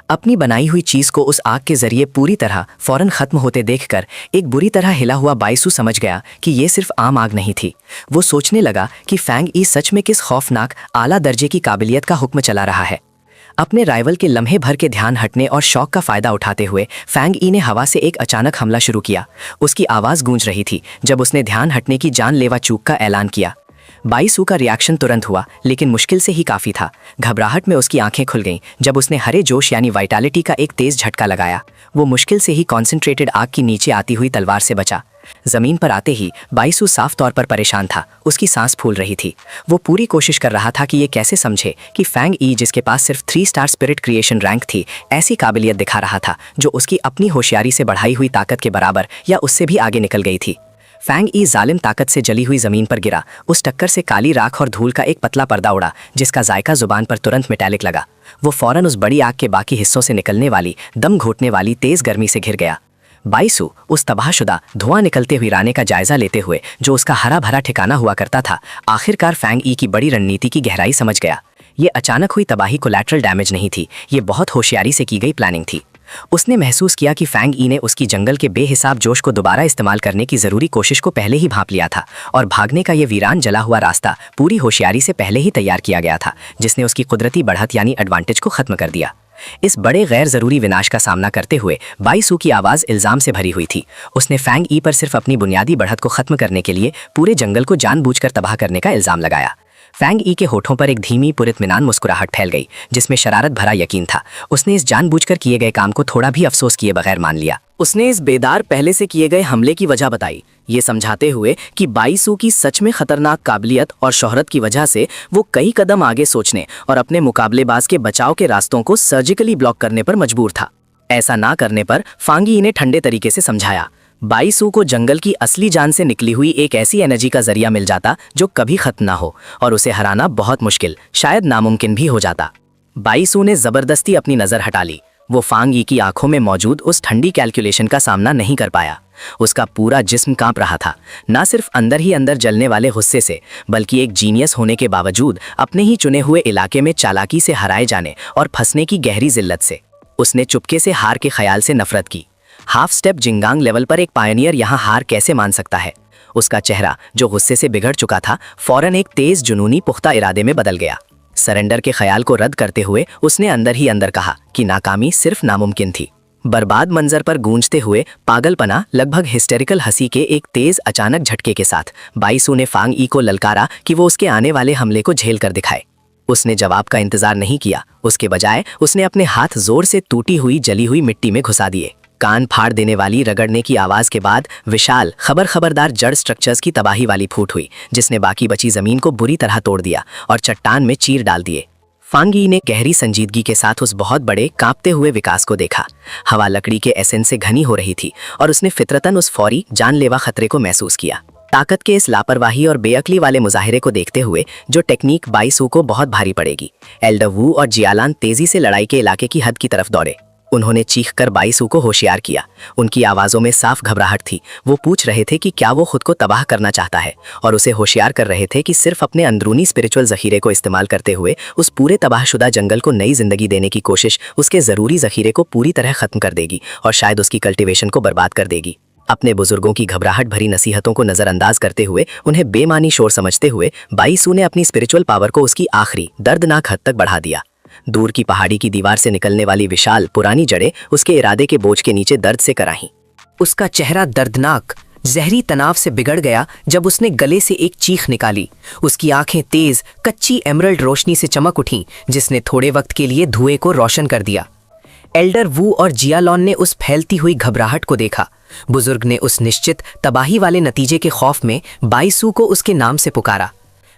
अपनी बनाई हुई चीज को उस आग के जरिए पूरी तरह फौरन खत्म होते देखकर एक बुरी तरह हिला हुआ बाईसू समझ गया कि ये सिर्फ आम आग नहीं थी। वो सोचने लगा कि फैंग ई सच में किस खौफनाक आला दर्जे की काबिलियत का हुक्म चला रहा है। अपने राइवल के लम्हे भर के ध्यान हटने और शौक का फायदा उठाते हुए फैंग ई ने हवा से एक अचानक हमला शुरू किया। उसकी आवाज गूंज रही थी जब उसने ध्यान हटने की जानलेवा चूक का ऐलान किया। बाईसू का रिएक्शन तुरंत हुआ, लेकिन मुश्किल से ही काफी था। घबराहट में उसकी आंखें खुल गईं जब उसने हरे जोश यानी वाइटैलिटी का एक तेज झटका लगाया। वो मुश्किल से ही कॉन्सेंट्रेटेड आग की नीचे आती हुई तलवार से बचा। जमीन पर आते ही बाईसू साफ तौर पर परेशान था। उसकी सांस फूल रही थी। वो पूरी कोशिश कर रहा था कि ये कैसे समझे कि फैंग ई, जिसके पास सिर्फ 3 स्टार स्पिरिट क्रिएशन रैंक थी, ऐसी काबिलियत दिखा रहा था जो उसकी अपनी होशियारी से बढ़ाई हुई ताकत के बराबर या उससे भी आगे निकल गई थी। फैंग ई जालिम ताकत से जली हुई जमीन पर गिरा। उस टक्कर से काली राख और धूल का एक पतला पर्दा उड़ा जिसका जायका जुबान पर तुरंत मेटालिक लगा। वो फौरन उस बड़ी आग के बाकी हिस्सों से निकलने वाली दम घोटने वाली तेज गर्मी से घिर गया। बाईसू उस तबाहशुदा धुआं निकलते हुए राने का जायजा लेते हुए जो उसका हरा भरा ठिकाना हुआ करता था, आखिरकार फैंग ई की बड़ी रणनीति की गहराई समझ गया। ये अचानक हुई तबाही कोलैटरल डैमेज नहीं थी, ये बहुत होशियारी से की गई प्लानिंग थी। उसने महसूस किया कि फैंग ई ने उसकी जंगल के बेहिसाब जोश को दोबारा इस्तेमाल करने की जरूरी कोशिश को पहले ही भांप लिया था और भागने का ये वीरान जला हुआ रास्ता पूरी होशियारी से पहले ही तैयार किया गया था, जिसने उसकी कुदरती बढ़त यानी एडवांटेज को खत्म कर दिया। इस बड़े गैर जरूरी विनाश का सामना करते हुए बाईसू की आवाज इल्जाम से भरी हुई थी। उसने फैंग ई पर सिर्फ अपनी बुनियादी बढ़त को खत्म करने के लिए पूरे जंगल को जानबूझकर तबाह करने का इल्जाम लगाया। फैंग ई के होठों पर एक धीमी पुरितमिनान मुस्कुराहट फैल गई जिसमें शरारत भरा यकीन था। उसने इस जानबूझकर किए गए काम को थोड़ा भी अफसोस किए बगैर मान लिया। उसने इस बेदार पहले से किए गए हमले की वजह बताई, ये समझाते हुए कि बाईसू की सच में खतरनाक काबिलियत और शोहरत की वजह से वो कई कदम आगे सोचने और अपने मुकाबलेबाज के बचाव के रास्तों को सर्जिकली ब्लॉक करने पर मजबूर था। ऐसा ना करने पर फांगी इन्हें ठंडे तरीके से समझाया। बाईसू को जंगल की असली जान से निकली हुई एक ऐसी एनर्जी का जरिया मिल जाता जो कभी खत्म ना हो और उसे हराना बहुत मुश्किल, शायद नामुमकिन भी हो जाता। बाईसू ने जबरदस्ती अपनी नजर हटा ली। वो फांग यी की आंखों में मौजूद उस ठंडी कैलकुलेशन का सामना नहीं कर पाया। उसका पूरा जिस्म कांप रहा था, ना सिर्फ अंदर ही अंदर जलने वाले गुस्से से, बल्कि एक जीनियस होने के बावजूद अपने ही चुने हुए इलाके में चालाकी से हराए जाने और फंसने की गहरी जिल्लत से। उसने चुपके से हार के ख्याल से नफरत की। हाफ स्टेप जिंगांग लेवल पर एक पायनियर यहाँ हार कैसे मान सकता है? उसका चेहरा, जो गुस्से से बिगड़ चुका था, फौरन एक तेज जुनूनी पुख्ता इरादे में बदल गया। सरेंडर के ख्याल को रद्द करते हुए उसने अंदर ही अंदर कहा कि नाकामी सिर्फ नामुमकिन थी। बर्बाद मंजर पर गूंजते हुए पागलपना, लगभग हिस्टेरिकल हंसी के एक तेज अचानक झटके के साथ बाईसू ने फांग यी को ललकारा कि वो उसके आने वाले हमले को झेल कर दिखाए। उसने जवाब का इंतजार नहीं किया, उसके बजाय उसने अपने हाथ जोर से टूटी हुई जली हुई मिट्टी में घुसा दिए। कान फाड़ देने वाली रगड़ने की आवाज के बाद विशाल खबरदार जड़ स्ट्रक्चर्स की तबाही वाली फूट हुई, जिसने बाकी बची जमीन को बुरी तरह तोड़ दिया और चट्टान में चीर डाल दिए। फांग यी ने गहरी संजीदगी के साथ उस बहुत बड़े कांपते हुए विकास को देखा। हवा लकड़ी के एसेंस से घनी हो रही थी और उसने फितरतन उस फौरी जानलेवा खतरे को महसूस किया। ताकत के इस लापरवाही और बेअक्ली वाले मुजाहिरे को देखते हुए जो टेक्निक बाईसू को बहुत भारी पड़ेगी, एल्डर वू और जियालान तेजी से लड़ाई के इलाके की हद की तरफ दौड़े। उन्होंने चीखकर बाईसू को होशियार किया। उनकी आवाज़ों में साफ घबराहट थी। वो पूछ रहे थे कि क्या वो खुद को तबाह करना चाहता है, और उसे होशियार कर रहे थे कि सिर्फ अपने अंदरूनी स्पिरिचुअल जखीरे को इस्तेमाल करते हुए उस पूरे तबाहशुदा जंगल को नई जिंदगी देने की कोशिश उसके ज़रूरी जखीरे को पूरी तरह ख़त्म कर देगी और शायद उसकी कल्टिवेशन को बर्बाद कर देगी। अपने बुजुर्गों की घबराहट भरी नसीहतों को नज़रअंदाज करते हुए, उन्हें बेमानी शोर समझते हुए, बाईसू ने अपनी स्पिरिचुअल पावर को उसकी आखिरी दर्दनाक हद तक बढ़ा दिया। दूर की पहाड़ी की दीवार से निकलने वाली विशाल पुरानी जड़ें उसके इरादे के बोझ के नीचे दर्द से कराहीं। उसका चेहरा दर्दनाक जहरी तनाव से बिगड़ गया जब उसने गले से एक चीख निकाली। उसकी आंखें तेज कच्ची एमरल्ड रोशनी से चमक उठीं, जिसने थोड़े वक्त के लिए धुएं को रोशन कर दिया। एल्डर वू और जियालॉन ने उस फैलती हुई घबराहट को देखा। बुजुर्ग ने उस निश्चित तबाही वाले नतीजे के खौफ में बाईसू को उसके नाम से पुकारा।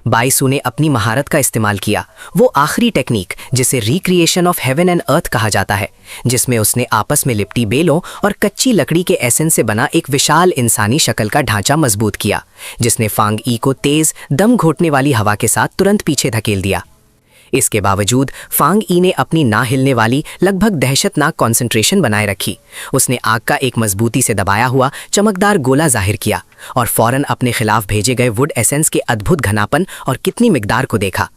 बाईसू ने अपनी महारत का इस्तेमाल किया, वो आखिरी टेक्निक जिसे recreation of heaven and earth कहा जाता है, जिसमें उसने आपस में लिपटी बेलों और कच्ची लकड़ी के एसेंस से बना एक विशाल इंसानी शक्ल का ढांचा मजबूत किया, जिसने फांग यी को तेज दम घोटने वाली हवा के साथ तुरंत पीछे धकेल दिया। इसके बावजूद फांग यी ने अपनी ना हिलने वाली लगभग दहशतनाक कंसंट्रेशन बनाए रखी। उसने आग का एक मजबूती से दबाया हुआ चमकदार गोला जाहिर किया और फौरन अपने खिलाफ भेजे गए वुड एसेंस के अद्भुत घनापन और कितनी मिकदार को देखा।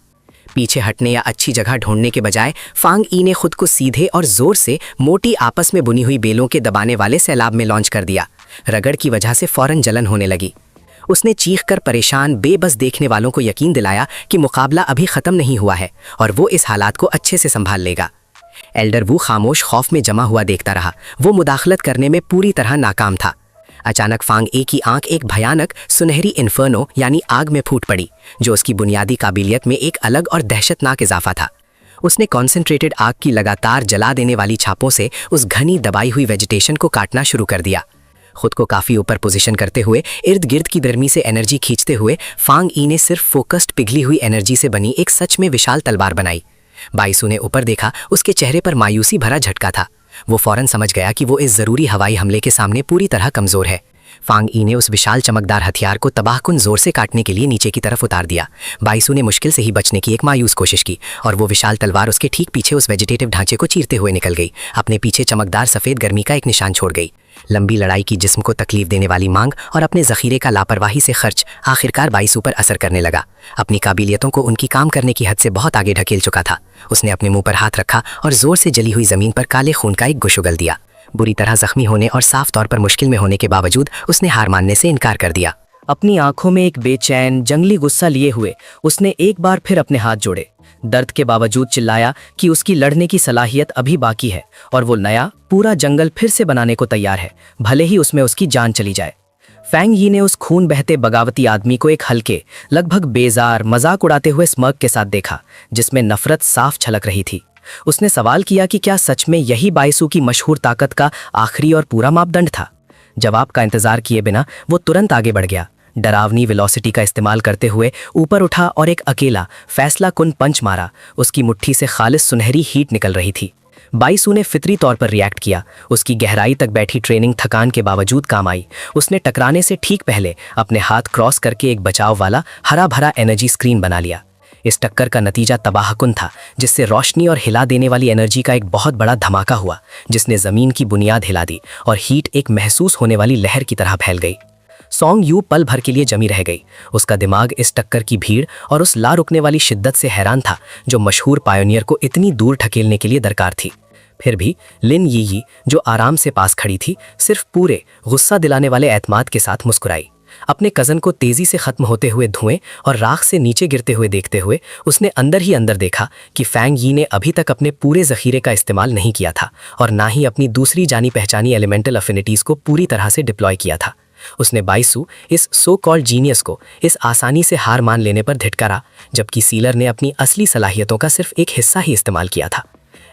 पीछे हटने या अच्छी जगह ढूंढने के बजाय फांग यी ने खुद को सीधे और जोर से मोटी आपस में बुनी हुई बेलों के दबाने वाले सैलाब में लॉन्च कर दिया। रगड़ की वजह से फौरन जलन होने लगी। उसने चीखकर परेशान बेबस देखने वालों को यकीन दिलाया कि मुकाबला अभी ख़त्म नहीं हुआ है और वो इस हालात को अच्छे से संभाल लेगा। एल्डर वू खामोश खौफ में जमा हुआ देखता रहा। वो मुदाखलत करने में पूरी तरह नाकाम था। अचानक फांग यी की आंख एक भयानक सुनहरी इन्फर्नो यानी आग में फूट पड़ी, जो उसकी बुनियादी काबिलियत में एक अलग और दहशतनाक इजाफा था। उसने कॉन्सेंट्रेटेड आग की लगातार जला देने वाली छापों से उस घनी दबाई हुई वेजिटेशन को काटना शुरू कर दिया। खुद को काफ़ी ऊपर पोजीशन करते हुए, इर्द गिर्द की गर्मी से एनर्जी खींचते हुए, फांग यी ने सिर्फ फोकस्ड पिघली हुई एनर्जी से बनी एक सच में विशाल तलवार बनाई। बाईसू ने ऊपर देखा। उसके चेहरे पर मायूसी भरा झटका था। वो फौरन समझ गया कि वो इस ज़रूरी हवाई हमले के सामने पूरी तरह कमज़ोर है। फांग यी ने उस विशाल चमकदार हथियार को तबाहकुन जोर से काटने के लिए नीचे की तरफ उतार दिया। बाईसू ने मुश्किल से ही बचने की एक मायूस कोशिश की और वो विशाल तलवार उसके ठीक पीछे उस वेजिटेटिव ढांचे को चीरते हुए निकल गई, अपने पीछे चमकदार सफ़ेद गर्मी का एक निशान छोड़ गई। लंबी लड़ाई की जिस्म को तकलीफ देने वाली मांग और अपने ज़ख़ीरे का लापरवाही से खर्च आखिरकार बाईसू पर असर करने लगा। अपनी काबिलियतों को उनकी काम करने की हद से बहुत आगे ढकेल चुका था। उसने अपने मुंह पर हाथ रखा और ज़ोर से जली हुई ज़मीन पर काले खून का एक गुश उगल दिया। बुरी तरह जख्मी होने और साफ तौर पर मुश्किल में होने के बावजूद उसने हार मानने से इनकार कर दिया। अपनी आंखों में एक बेचैन जंगली गुस्सा लिए हुए उसने एक बार फिर अपने हाथ जोड़े। दर्द के बावजूद चिल्लाया कि उसकी लड़ने की सलाहियत अभी बाकी है और वो नया पूरा जंगल फिर से बनाने को तैयार है, भले ही उसमें उसकी जान चली जाए। फैंग यी ने उस खून बहते बगावती आदमी को एक हल्के, लगभग बेजार मजाक उड़ाते हुए स्मर्क के साथ देखा, जिसमें नफरत साफ छलक रही थी। उसने सवाल किया कि क्या सच में यही बाईसू की मशहूर ताकत का आखिरी और पूरा मापदंड था। जवाब का इंतजार किए बिना वो तुरंत आगे बढ़ गया। डरावनी वेलोसिटी का इस्तेमाल करते हुए ऊपर उठा और एक अकेला फैसला कुन पंच मारा। उसकी मुट्ठी से खालिस सुनहरी हीट निकल रही थी। बाईसू ने फितरी तौर पर रिएक्ट किया। उसकी गहराई तक बैठी ट्रेनिंग थकान के बावजूद काम आई। उसने टकराने से ठीक पहले अपने हाथ क्रॉस करके एक बचाव वाला हरा भरा एनर्जी स्क्रीन बना लिया। इस टक्कर का नतीजा तबाहकुन था, जिससे रोशनी और हिला देने वाली एनर्जी का एक बहुत बड़ा धमाका हुआ, जिसने ज़मीन की बुनियाद हिला दी और हीट एक महसूस होने वाली लहर की तरह फैल गई। सॉन्ग यू पल भर के लिए जमी रह गई। उसका दिमाग इस टक्कर की भीड़ और उस ला रुकने वाली शिद्दत से हैरान था जो मशहूर पायोनियर को इतनी दूर ढकेलने के लिए दरकार थी। फिर भी लिन यी जो आराम से पास खड़ी थी, सिर्फ पूरे गुस्सा दिलाने वाले एतमाद के साथ मुस्कुराई। अपने कज़न को तेज़ी से ख़त्म होते हुए धुएं और राख से नीचे गिरते हुए देखते हुए उसने अंदर ही अंदर देखा कि फैंग यी ने अभी तक अपने पूरे ज़ख़ीरे का इस्तेमाल नहीं किया था और ना ही अपनी दूसरी जानी पहचानी एलिमेंटल अफिनिटीज़ को पूरी तरह से डिप्लॉय किया था। उसने बाइसू, इस सो कॉल्ड जीनियस को, इस आसानी से हार मान लेने पर धिटकारा, जबकि सीलर ने अपनी असली सलाहियतों का सिर्फ एक हिस्सा ही इस्तेमाल किया था।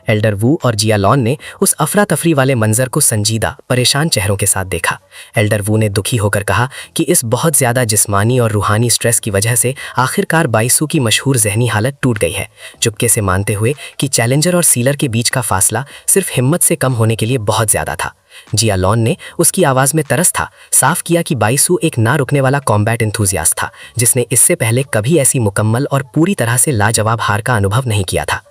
एल्डर वू और जिया लॉन ने उस अफरा तफरी वाले मंजर को संजीदा, परेशान चेहरों के साथ देखा। एल्डर वू ने दुखी होकर कहा कि इस बहुत ज़्यादा जिस्मानी और रूहानी स्ट्रेस की वजह से आखिरकार बाइसू की मशहूर जहनी हालत टूट गई है, चुपके से मानते हुए कि चैलेंजर और सीलर के बीच का फासला सिर्फ हिम्मत से कम होने के लिए बहुत ज़्यादा था। जिया लॉन ने, उसकी आवाज़ में तरस था, साफ किया कि बाइसू एक ना रुकने वाला कॉम्बैट इंथुजियास्ट था जिसने इससे पहले कभी ऐसी मुकम्मल और पूरी तरह से लाजवाब हार का अनुभव नहीं किया था।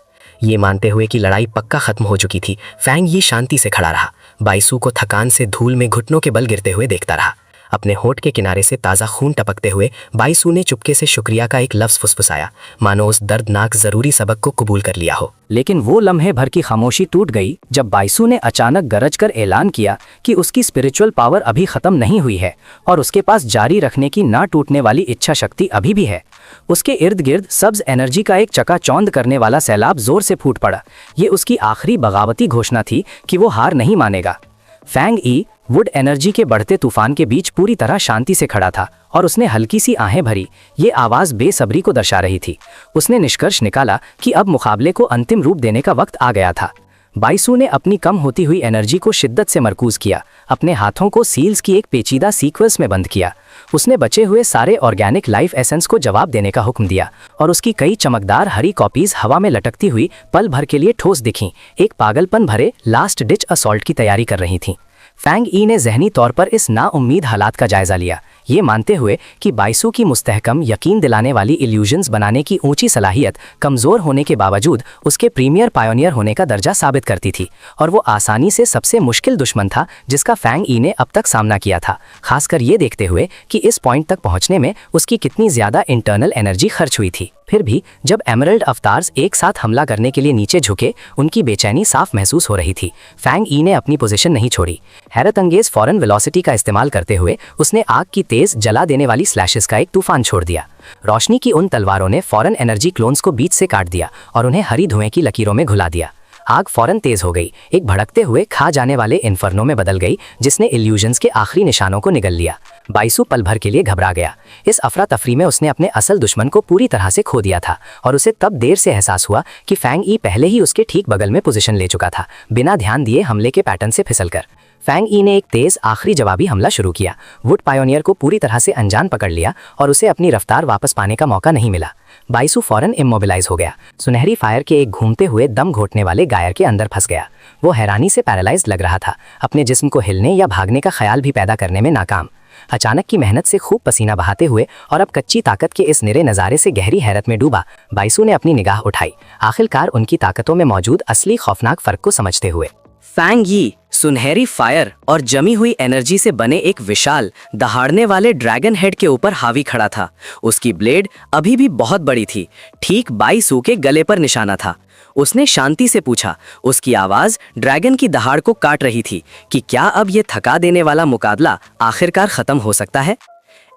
ये मानते हुए कि लड़ाई पक्का खत्म हो चुकी थी, फैंग यी शांति से खड़ा रहा, बाइसू को थकान से धूल में घुटनों के बल गिरते हुए देखता रहा। अपने होठ के किनारे से ताज़ा खून टपकते हुए बाइसू ने चुपके से शुक्रिया का एक लफ्ज़ फुसफुसाया, मानो उस दर्दनाक ज़रूरी सबक को कबूल कर लिया हो। लेकिन वो लम्हे भर की खामोशी टूट गई जब बाइसू ने अचानक गरज कर ऐलान किया कि उसकी स्पिरिचुअल पावर अभी ख़त्म नहीं हुई है और उसके पास जारी रखने की ना टूटने वाली इच्छा शक्ति अभी भी है। उसके इर्द गिर्द सब्ज एनर्जी का एक चकाचौंध करने वाला सैलाब जोर से फूट पड़ा। ये उसकी आखिरी बगावती घोषणा थी कि वो हार नहीं मानेगा। फैंग ई वुड एनर्जी के बढ़ते तूफान के बीच पूरी तरह शांति से खड़ा था और उसने हल्की सी आहें भरी। ये आवाज़ बेसब्री को दर्शा रही थी। उसने निष्कर्ष निकाला कि अब मुकाबले को अंतिम रूप देने का वक्त आ गया था। बाइसू ने अपनी कम होती हुई एनर्जी को शिद्दत से मरकूज किया, अपने हाथों को सील्स की एक पेचीदा सीक्वेंस में बंद किया। उसने बचे हुए सारे ऑर्गेनिक लाइफ एसेंस को जवाब देने का हुक्म दिया और उसकी कई चमकदार हरी कॉपीज हवा में लटकती हुई पल भर के लिए ठोस दिखीं, एक पागलपन भरे लास्ट डिच असॉल्ट की तैयारी कर रही थीं। फैंग ई ने जहनी तौर पर इस नाउम्मीद हालात का जायजा लिया, ये मानते हुए कि बाइसू की मुस्तहकम, यकीन दिलाने वाली इल्यूजन्स बनाने की ऊंची सलाहियत कमज़ोर होने के बावजूद उसके प्रीमियर पायोनियर होने का दर्जा साबित करती थी और वो आसानी से सबसे मुश्किल दुश्मन था जिसका फैंग ई ने अब तक सामना किया था, खासकर ये देखते हुए कि इस पॉइंट तक पहुंचने में उसकी कितनी ज़्यादा इंटरनल एनर्जी खर्च हुई थी। फिर भी जब एमरल्ड अवतार्स एक साथ हमला करने के लिए नीचे झुके, उनकी बेचैनी साफ महसूस हो रही थी। फैंग ई ने अपनी पोजीशन नहीं छोड़ी। हैरत अंगेज फॉरन वेलोसिटी का इस्तेमाल करते हुए उसने आग की तेज जला देने वाली स्लैशेस का एक तूफान छोड़ दिया। रोशनी की उन तलवारों ने फॉरन एनर्जी क्लोन्स को बीच से काट दिया और उन्हें हरी धुएं की लकीरों में घुला दिया। आग फौरन तेज हो गई, एक भड़कते हुए खा जाने वाले इन्फर्नो में बदल गई जिसने इल्यूजन्स के आखिरी निशानों को निगल लिया। बाइसू पल भर के लिए घबरा गया। इस अफरा तफरी में उसने अपने असल दुश्मन को पूरी तरह से खो दिया था और उसे तब देर से एहसास हुआ कि फैंग ई पहले ही उसके ठीक बगल में पोजीशन ले चुका था, बिना ध्यान दिए हमले के पैटर्न से फिसलकर। फैंग ई ने एक तेज आखिरी जवाबी हमला शुरू किया। वुड पायोनियर को पूरी तरह से अनजान पकड़ लिया और उसे अपनी रफ्तार वापस पाने का मौका नहीं मिला। बाइसू फौरन इमोबिलाइज हो गया, सुनहरी फायर के एक घूमते हुए दम घोटने वाले गायर के अंदर फंस गया। वो हैरानी से पैरालाइज्ड लग रहा था, अपने जिस्म को हिलने या भागने का ख्याल भी पैदा करने में नाकाम। अचानक की मेहनत से खूब पसीना बहाते हुए और अब कच्ची ताकत के इस निरे नज़ारे से गहरी हैरत में डूबा, बाइसू ने अपनी निगाह उठाई, आखिरकार उनकी ताकतों में मौजूद असली खौफनाक फर्क को समझते हुए। फैंग यी सुनहरी फायर और जमी हुई एनर्जी से बने एक विशाल दहाड़ने वाले ड्रैगन हेड के ऊपर हावी खड़ा था। उसकी ब्लेड अभी भी बहुत बड़ी थी, ठीक बाइसू के गले पर निशाना था। उसने शांति से पूछा, उसकी आवाज ड्रैगन की दहाड़ को काट रही थी, कि क्या अब यह थका देने वाला मुकाबला आखिरकार खत्म हो सकता है।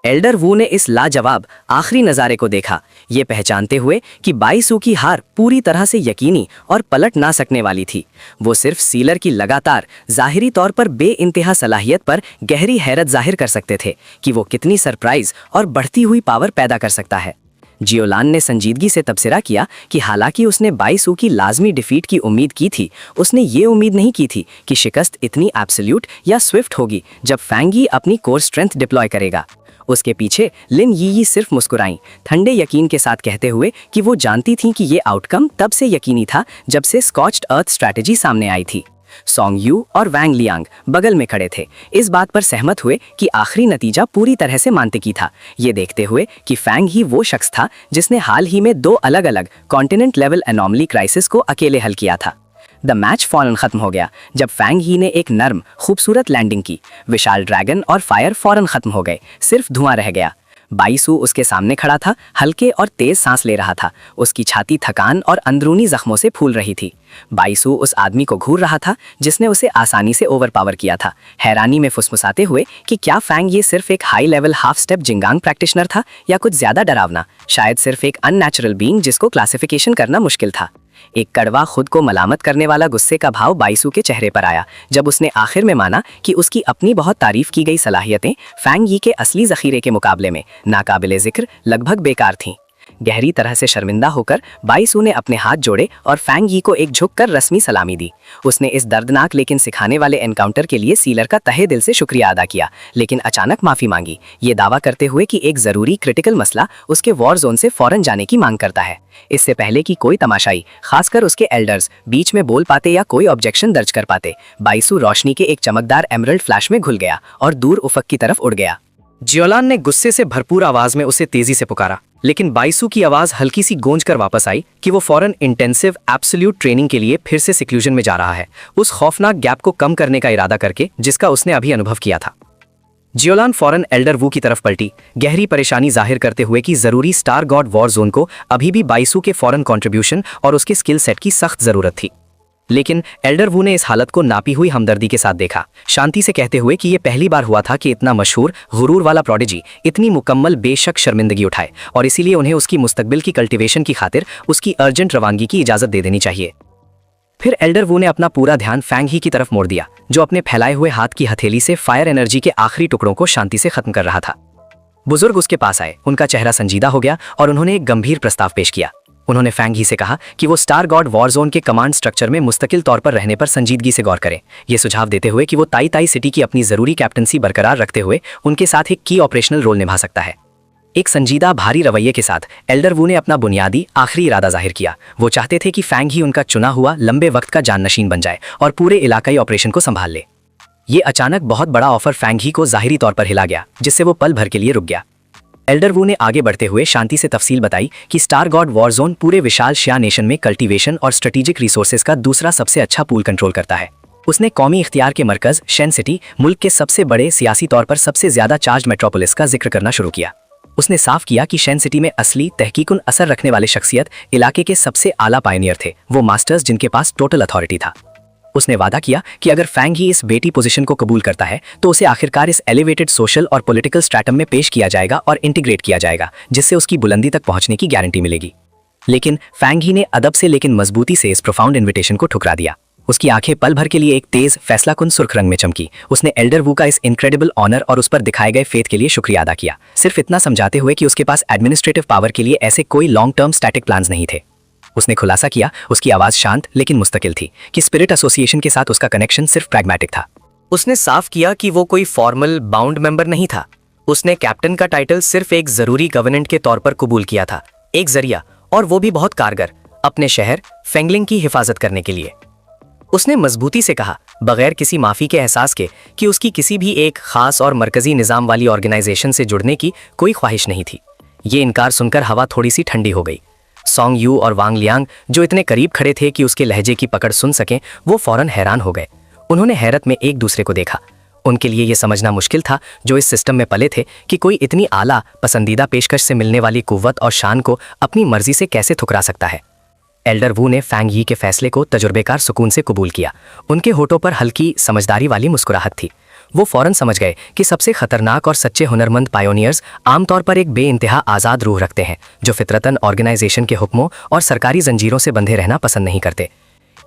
एल्डर वू ने इस लाजवाब आखिरी नज़ारे को देखा, ये पहचानते हुए कि बाइसू की हार पूरी तरह से यकीनी और पलट ना सकने वाली थी। वो सिर्फ सीलर की लगातार ज़ाहिरी तौर पर बेइंतहा सलाहियत पर गहरी हैरत जाहिर कर सकते थे कि वो कितनी सरप्राइज और बढ़ती हुई पावर पैदा कर सकता है। जियोलान ने संजीदगी से तबसरा किया कि हालांकि उसने बाइसू की लाजमी डिफीट की उम्मीद की थी, उसने ये उम्मीद नहीं की थी कि शिकस्त इतनी एब्सोल्यूट या स्विफ्ट होगी जब फैंग यी अपनी कोर स्ट्रेंथ डिप्लॉय करेगा। उसके पीछे लिन यी सिर्फ मुस्कुराईं, ठंडे यकीन के साथ कहते हुए कि वो जानती थीं कि ये आउटकम तब से यकीनी था जब से स्कॉच्ड अर्थ स्ट्रैटेजी सामने आई थी। सोंग यू और वैंग लियांग बगल में खड़े थे, इस बात पर सहमत हुए कि आखिरी नतीजा पूरी तरह से मांत्रिकी था, ये देखते हुए कि फैंग ही वो शख्स था जिसने हाल ही में 2 अलग-अलग कॉन्टिनेंट लेवल एनॉमली क्राइसिस को अकेले हल किया था। द मैच फौरन खत्म हो गया जब फैंग ही ने एक नर्म खूबसूरत लैंडिंग की। विशाल ड्रैगन और फायर फौरन खत्म हो गए, सिर्फ धुआं रह गया। बाईसू उसके सामने खड़ा था, हल्के और तेज सांस ले रहा था। उसकी छाती थकान और अंदरूनी जख्मों से फूल रही थी। बाईसू उस आदमी को घूर रहा था जिसने उसे आसानी से ओवरपावर किया था, हैरानी में फुसफुसाते हुए कि क्या फैंग ये सिर्फ एक हाई लेवल हाफ स्टेप जिंगांग प्रैक्टिशनर था या कुछ ज्यादा डरावना, शायद सिर्फ एक अननेचुरल बीइंग जिसको क्लासिफिकेशन करना मुश्किल था। एक कड़वा, खुद को मलामत करने वाला गुस्से का भाव बाईसू के चेहरे पर आया जब उसने आखिर में माना कि उसकी अपनी बहुत तारीफ की गई सलाहियतें फैंग यी के असली जखीरे के मुकाबले में नाकाबिले जिक्र, लगभग बेकार थीं। गहरी तरह से शर्मिंदा होकर बाईसू ने अपने हाथ जोड़े और फैंग यी को एक झुककर रस्मी सलामी दी। उसने इस दर्दनाक लेकिन सिखाने वाले एनकाउंटर के लिए सीलर का तहे दिल से शुक्रिया अदा किया, लेकिन अचानक माफी मांगी, ये दावा करते हुए कि एक जरूरी क्रिटिकल मसला उसके वॉर जोन से फौरन जाने की मांग करता है। इससे पहले कि कोई तमाशाई, खासकर उसके एल्डर्स, बीच में बोल पाते या कोई ऑब्जेक्शन दर्ज कर पाते, बाईसू रोशनी के एक चमकदार एमरल्ड फ्लैश में घुल गया और दूर उफक की तरफ उड़ गया। जियोलान ने गुस्से से भरपूर आवाज में उसे तेजी से पुकारा, लेकिन बाईसू की आवाज हल्की सी गूंज कर वापस आई कि वो फौरन इंटेंसिव एब्सोल्यूट ट्रेनिंग के लिए फिर से सिक्लूजन में जा रहा है, उस खौफनाक गैप को कम करने का इरादा करके जिसका उसने अभी अनुभव किया था। जियोलान फौरन एल्डर वू की तरफ पलटी, गहरी परेशानी जाहिर करते हुए कि जरूरी स्टार गॉड वॉर जोन को अभी भी बाईसू के फौरन कंट्रीब्यूशन और उसके स्किल सेट की सख्त जरूरत थी। लेकिन एल्डर वू ने इस हालत को नापी हुई हमदर्दी के साथ देखा, शांति से कहते हुए कि यह पहली बार हुआ था कि इतना मशहूर गुरूर वाला प्रोडिजी इतनी मुकम्मल बेशक शर्मिंदगी उठाए, और इसीलिए उन्हें उसकी मुस्तकबिल की कल्टीवेशन की खातिर उसकी अर्जेंट रवानगी की इजाजत दे देनी चाहिए। फिर एल्डर वू ने अपना पूरा ध्यान फैंग ही की तरफ मोड़ दिया, जो अपने फैलाए हुए हाथ की हथेली से फायर एनर्जी के आखिरी टुकड़ों को शांति से खत्म कर रहा था। बुजुर्ग उसके पास आए, उनका चेहरा संजीदा हो गया और उन्होंने एक गंभीर प्रस्ताव पेश किया। उन्होंने फैंग ही से कहा कि वो स्टार गॉड वॉर जोन के कमांड स्ट्रक्चर में मुस्तकिल तौर पर रहने पर संजीदगी से गौर करें, ये सुझाव देते हुए कि वो ताई ताई सिटी की अपनी जरूरी कैप्टनसी बरकरार रखते हुए उनके साथ एक की ऑपरेशनल रोल निभा सकता है। एक संजीदा भारी रवैये के साथ एल्डर वू ने अपना बुनियादी आखिरी इरादा जाहिर किया। वो चाहते थे कि फैंग ही उनका चुना हुआ लंबे वक्त का जाननशीन बन जाए और पूरे इलाकाई ऑपरेशन को संभाल ले। ये अचानक बहुत बड़ा ऑफर फैंग ही को जाहिरी तौर पर हिला गया, जिससे वो पल भर के लिए रुक गया। एल्डर वू ने आगे बढ़ते हुए शांति से तफसील बताई कि स्टार गॉड वॉर जोन पूरे विशाल शिया नेशन में कल्टीवेशन और स्ट्रेटेजिक रिसोर्सेज का दूसरा सबसे अच्छा पूल कंट्रोल करता है। उसने कौमी इख्तियार के मरकज शेन सिटी, मुल्क के सबसे बड़े सियासी तौर पर सबसे ज्यादा चार्ज मेट्रोपोलिस का जिक्र करना शुरू किया। उसने साफ किया कि शेन सिटी में असली तहकीकुन असर रखने वाले शख्सियत इलाके के सबसे आला पायनियर थे, वो मास्टर्स जिनके पास टोटल अथॉरिटी था। उसने वादा किया कि अगर फैंग ही इस बेटी पोजीशन को कबूल करता है तो उसे आखिरकार इस एलिवेटेड सोशल और पॉलिटिकल स्ट्रैटम में पेश किया जाएगा और इंटीग्रेट किया जाएगा, जिससे उसकी बुलंदी तक पहुंचने की गारंटी मिलेगी। लेकिन फैंग ही ने अदब से लेकिन मजबूती से इस प्रोफाउंड इन्विटेशन को ठुकरा दिया। उसकी आंखें पल भर के लिए एक तेज फैसलाकुन सुर्ख रंग में चमकी। उसने एल्डर वू का इस इनक्रेडिबल ऑनर और उस पर दिखाए गए फेथ के लिए शुक्रिया अदा किया, सिर्फ इतना समझाते हुए कि उसके पास एडमिनिस्ट्रेटिव पावर के लिए ऐसे कोई लॉन्ग टर्म स्टैटिक प्लान्स नहीं थे। उसने खुलासा किया, उसकी आवाज शांत लेकिन मुस्तकिल थी, कि स्पिरिट एसोसिएशन के साथ उसका कनेक्शन सिर्फ प्रैग्मेटिक था। उसने साफ किया कि वो कोई फॉर्मल बाउंड मेंबर नहीं था। उसने कैप्टन का टाइटल सिर्फ एक जरूरी गवर्नेंट के तौर पर कबूल किया था, एक जरिया, और वो भी बहुत कारगर, अपने शहर फेंगलिंग की हिफाजत करने के लिए। उसने मजबूती से कहा, बगैर किसी माफी के एहसास के, कि उसकी किसी भी एक खास और मरकजी निजाम वाली ऑर्गेनाइजेशन से जुड़ने की कोई ख्वाहिश नहीं थी। ये इनकार सुनकर हवा थोड़ी सी ठंडी हो गई। सोंग यू और वांग लियांग, जो इतने करीब खड़े थे कि उसके लहजे की पकड़ सुन सकें, वो फौरन हैरान हो गए। उन्होंने हैरत में एक दूसरे को देखा। उनके लिए यह समझना मुश्किल था, जो इस सिस्टम में पले थे, कि कोई इतनी आला पसंदीदा पेशकश से मिलने वाली कुव्वत और शान को अपनी मर्जी से कैसे ठुकरा सकता है। एल्डर वू ने फैंग यी के फैसले को तजुर्बेकार सुकून से कबूल किया। उनके होठों पर हल्की समझदारी वाली मुस्कुराहट थी। वो फौरन समझ गए कि सबसे खतरनाक और सच्चे हुनरमंद पायोनियर्स आमतौर पर एक बेइंतहा आज़ाद रूह रखते हैं, जो फितरतन ऑर्गेनाइजेशन के हुक्मों और सरकारी जंजीरों से बंधे रहना पसंद नहीं करते।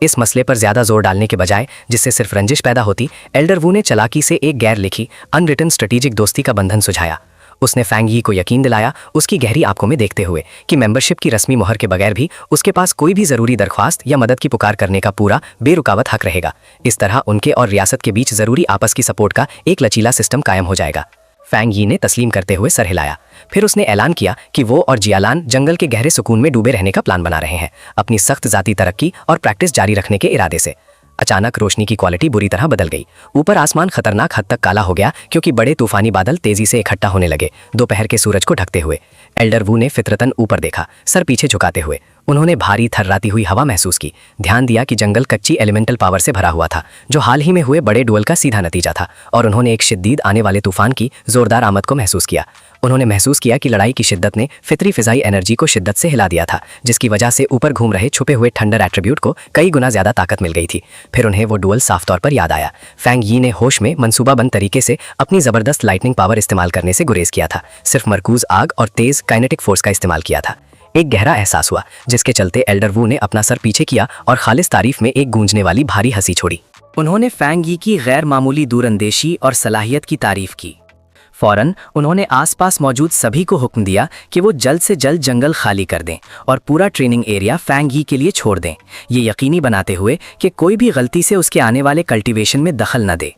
इस मसले पर ज्यादा जोर डालने के बजाय, जिससे सिर्फ रंजिश पैदा होती, एल्डर वू ने चालाकी से एक गैर लिखी अनरिटन स्ट्रेटेजिक दोस्ती का बंधन सुझाया। उसने फैंग यी को यकीन दिलाया, उसकी गहरी आंखों में देखते हुए, कि मेंबरशिप की रस्मी मोहर के बगैर भी उसके पास कोई भी जरूरी दरख्वास्त या मदद की पुकार करने का पूरा बेरुकावत हक रहेगा। इस तरह उनके और रियासत के बीच जरूरी आपस की सपोर्ट का एक लचीला सिस्टम कायम हो जाएगा। फैंग यी ने तस्लीम करते हुए सर हिलाया। फिर उसने ऐलान किया कि वो और जियालान जंगल के गहरे सुकून में डूबे रहने का प्लान बना रहे हैं, अपनी सख्त जाती तरक्की और प्रैक्टिस जारी रखने के इरादे से। अचानक रोशनी की क्वालिटी बुरी तरह बदल गई। ऊपर आसमान खतरनाक हद तक काला हो गया क्योंकि बड़े तूफानी बादल तेजी से इकट्ठा होने लगे, दोपहर के सूरज को ढकते हुए। एल्डर वू ने फितरतन ऊपर देखा, सर पीछे झुकाते हुए। उन्होंने भारी थर्राती हुई हवा महसूस की, ध्यान दिया कि जंगल कच्ची एलिमेंटल पावर से भरा हुआ था, जो हाल ही में हुए बड़े डुअल का सीधा नतीजा था, और उन्होंने एक शिद्दत आने वाले तूफान की जोरदार आमद को महसूस किया। उन्होंने महसूस किया कि लड़ाई की शिद्दत ने फितरी फिजाई एनर्जी को शिद्दत से हिला दिया था, जिसकी वजह से ऊपर घूम रहे छुपे हुए थंडर एट्रीब्यूट को कई गुना ज्यादा ताकत मिल गई थी। फिर उन्हें वो डुअल साफ तौर पर याद आया। फैंग यी ने होश में मंसूबाबंद तरीके से अपनी जबरदस्त लाइटनिंग पावर इस्तेमाल करने से गुरेज किया था, सिर्फ मरकूज आग और तेज काइनेटिक फोर्स का इस्तेमाल किया था। एक गहरा एहसास हुआ, जिसके चलते एल्डर वू ने अपना सर पीछे किया और खालिस तारीफ में एक गूंजने वाली भारी हंसी छोड़ी। उन्होंने फैंग यी की गैर मामूली दूरंदेशी और सलाहियत की तारीफ की। फौरन उन्होंने आसपास मौजूद सभी को हुक्म दिया कि वो जल्द से जल्द जंगल खाली कर दें और पूरा ट्रेनिंग एरिया फैंग यी के लिए छोड़ दें, ये यकीनी बनाते हुए कि कोई भी गलती से उसके आने वाले कल्टीवेशन में दखल न दे।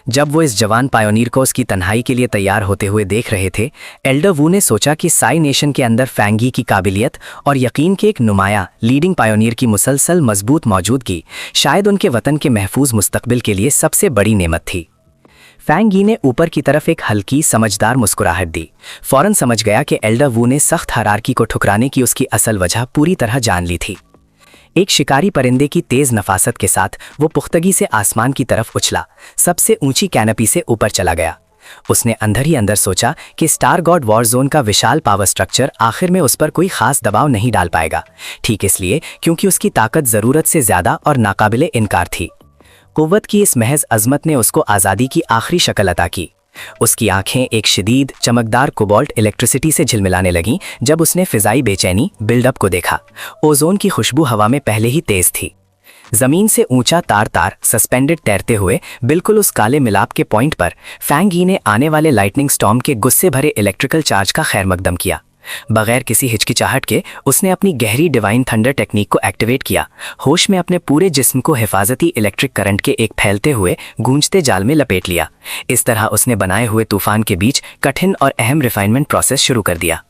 जब वो इस जवान पायोनीर को उसकी तन्हाई के लिए तैयार होते हुए देख रहे थे, एल्डर वू ने सोचा कि साई नेशन के अंदर फैंग यी की काबिलियत और यकीन के एक नुमाया लीडिंग पायोनीर की मुसलसल मजबूत मौजूदगी शायद उनके वतन के महफूज मुस्तकबिल के लिए सबसे बड़ी नेमत थी। फैंग यी ने ऊपर की तरफ एक हल्की समझदार मुस्कुराहट दी, फौरन समझ गया कि एल्डर वू ने सख्त हरारकी को ठुकराने की उसकी असल वजह पूरी तरह जान ली थी। एक शिकारी परिंदे की तेज नफासत के साथ वो पुख्तगी से आसमान की तरफ उछला, सबसे ऊंची कैनपी से ऊपर चला गया। उसने अंदर ही अंदर सोचा कि स्टार गॉड वॉर जोन का विशाल पावर स्ट्रक्चर आखिर में उस पर कोई खास दबाव नहीं डाल पाएगा, ठीक इसलिए क्योंकि उसकी ताकत ज़रूरत से ज़्यादा और नाकाबिले इनकार थी। कुव्वत की इस महज अजमत ने उसको आज़ादी की आखिरी शक्ल अता की। उसकी आंखें एक शदीद चमकदार कोबाल्ट इलेक्ट्रिसिटी से झिलमिलाने लगीं जब उसने फिजाई बेचैनी बिल्डअप को देखा। ओजोन की खुशबू हवा में पहले ही तेज थी। जमीन से ऊंचा तार तार सस्पेंडेड तैरते हुए बिल्कुल उस काले मिलाप के पॉइंट पर फैंग यी ने आने वाले लाइटनिंग स्टॉर्म के गुस्से भरे इलेक्ट्रिकल चार्ज का खैर मकदम किया। बगैर किसी हिचकिचाहट के उसने अपनी गहरी डिवाइन थंडर टेक्निक को एक्टिवेट किया, होश में अपने पूरे जिस्म को हिफाजती इलेक्ट्रिक करंट के एक फैलते हुए गूंजते जाल में लपेट लिया। इस तरह उसने बनाए हुए तूफान के बीच कठिन और अहम रिफाइनमेंट प्रोसेस शुरू कर दिया।